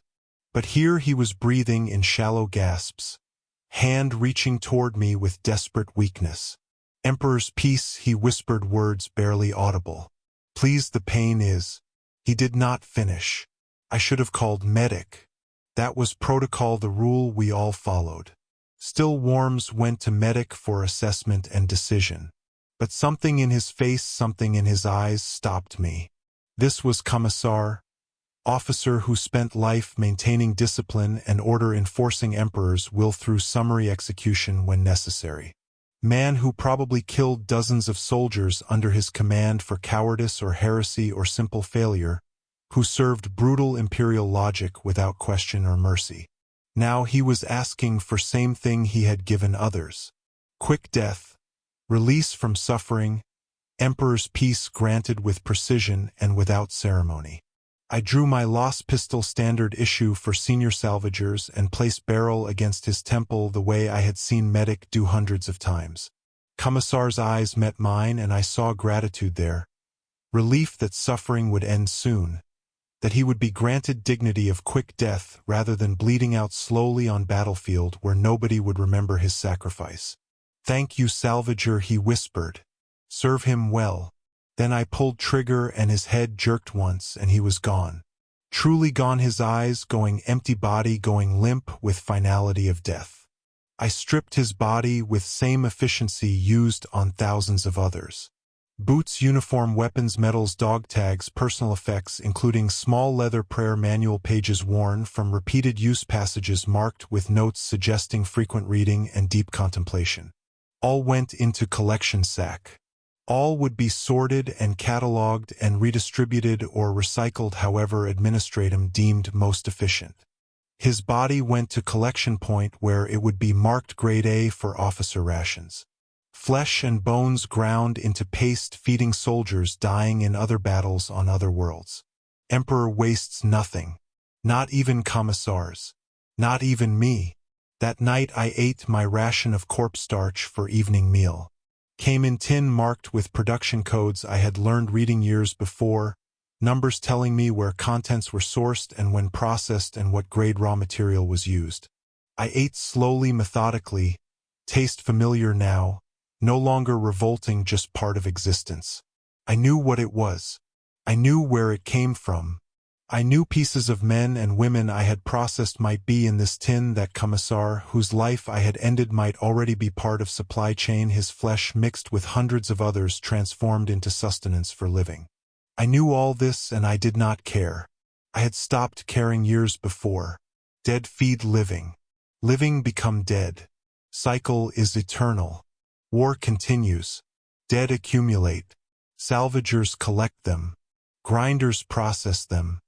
But here he was breathing in shallow gasps, hand reaching toward me with desperate weakness. Emperor's peace, he whispered, words barely audible. Please, the pain is... He did not finish. I should have called medic. That was protocol, the rule we all followed. Still warms went to medic for assessment and decision. But something in his face, something in his eyes stopped me. This was Commissar, officer who spent life maintaining discipline and order, enforcing Emperor's will through summary execution when necessary. Man who probably killed dozens of soldiers under his command for cowardice or heresy or simple failure, who served brutal Imperial logic without question or mercy. Now he was asking for same thing he had given others. Quick death, release from suffering, Emperor's peace granted with precision and without ceremony. I drew my Lost Pistol standard issue for senior salvagers and placed barrel against his temple the way I had seen medic do hundreds of times. Commissar's eyes met mine and I saw gratitude there. Relief that suffering would end soon, that he would be granted dignity of quick death rather than bleeding out slowly on battlefield where nobody would remember his sacrifice. Thank you, Salvager, he whispered. Serve him well. Then I pulled trigger and his head jerked once and he was gone. Truly gone, his eyes going empty, body going limp with finality of death. I stripped his body with same efficiency used on thousands of others. Boots, uniform, weapons, medals, dog tags, personal effects including small leather prayer manual pages worn from repeated use, passages marked with notes suggesting frequent reading and deep contemplation. All went into collection sack. All would be sorted and catalogued and redistributed or recycled however administratum deemed most efficient. His body went to collection point where it would be marked grade A for officer rations. Flesh and bones ground into paste, feeding soldiers dying in other battles on other worlds. Emperor wastes nothing. Not even commissars. Not even me. That night I ate my ration of corpse starch for evening meal. Came in tin marked with production codes I had learned reading years before, numbers telling me where contents were sourced and when processed and what grade raw material was used. I ate slowly, methodically, taste familiar now, no longer revolting, just part of existence. I knew what it was. I knew where it came from. I knew pieces of men and women I had processed might be in this tin. That commissar, whose life I had ended, might already be part of supply chain, his flesh mixed with hundreds of others transformed into sustenance for living. I knew all this and I did not care. I had stopped caring years before. Dead feed living. Living become dead. Cycle is eternal. War continues. Dead accumulate. Salvagers collect them. Grinders process them.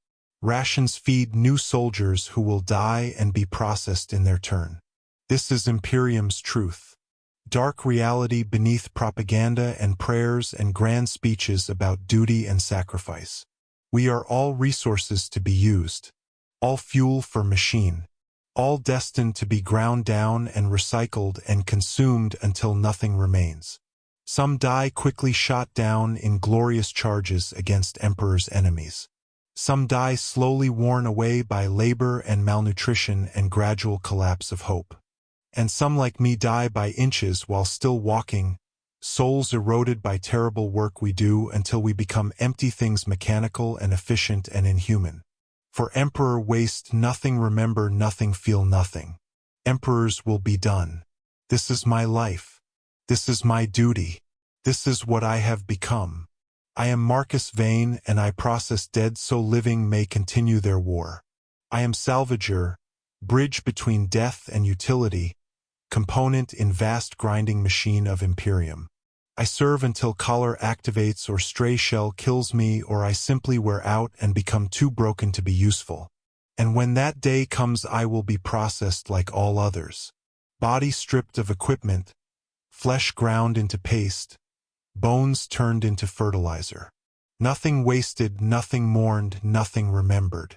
Rations feed new soldiers who will die and be processed in their turn. This is Imperium's truth. Dark reality beneath propaganda and prayers and grand speeches about duty and sacrifice. We are all resources to be used. All fuel for machine. All destined to be ground down and recycled and consumed until nothing remains. Some die quickly, shot down in glorious charges against Emperor's enemies. Some die slowly, worn away by labor and malnutrition and gradual collapse of hope. And some like me die by inches while still walking, souls eroded by terrible work we do until we become empty things, mechanical and efficient and inhuman. For Emperor waste nothing, remember nothing, feel nothing. Emperors will be done. This is my life. This is my duty. This is what I have become. I am Marcus Vane, and I process dead so living may continue their war. I am Salvager, bridge between death and utility, component in vast grinding machine of Imperium. I serve until collar activates or stray shell kills me, or I simply wear out and become too broken to be useful. And when that day comes, I will be processed like all others. Body stripped of equipment, flesh ground into paste, bones turned into fertilizer. Nothing wasted, nothing mourned, nothing remembered.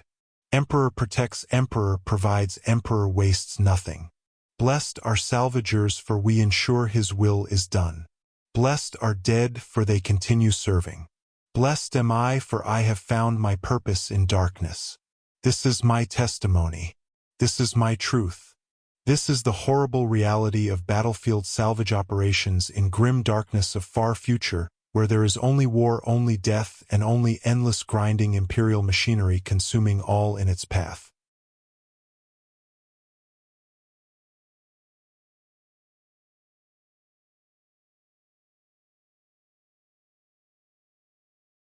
Emperor protects Emperor, provides Emperor, wastes nothing. Blessed are salvagers, for we ensure his will is done. Blessed are dead, for they continue serving. Blessed am I, for I have found my purpose in darkness. This is my testimony. This is my truth. This is the horrible reality of battlefield salvage operations in grim darkness of far future, where there is only war, only death, and only endless grinding imperial machinery consuming all in its path.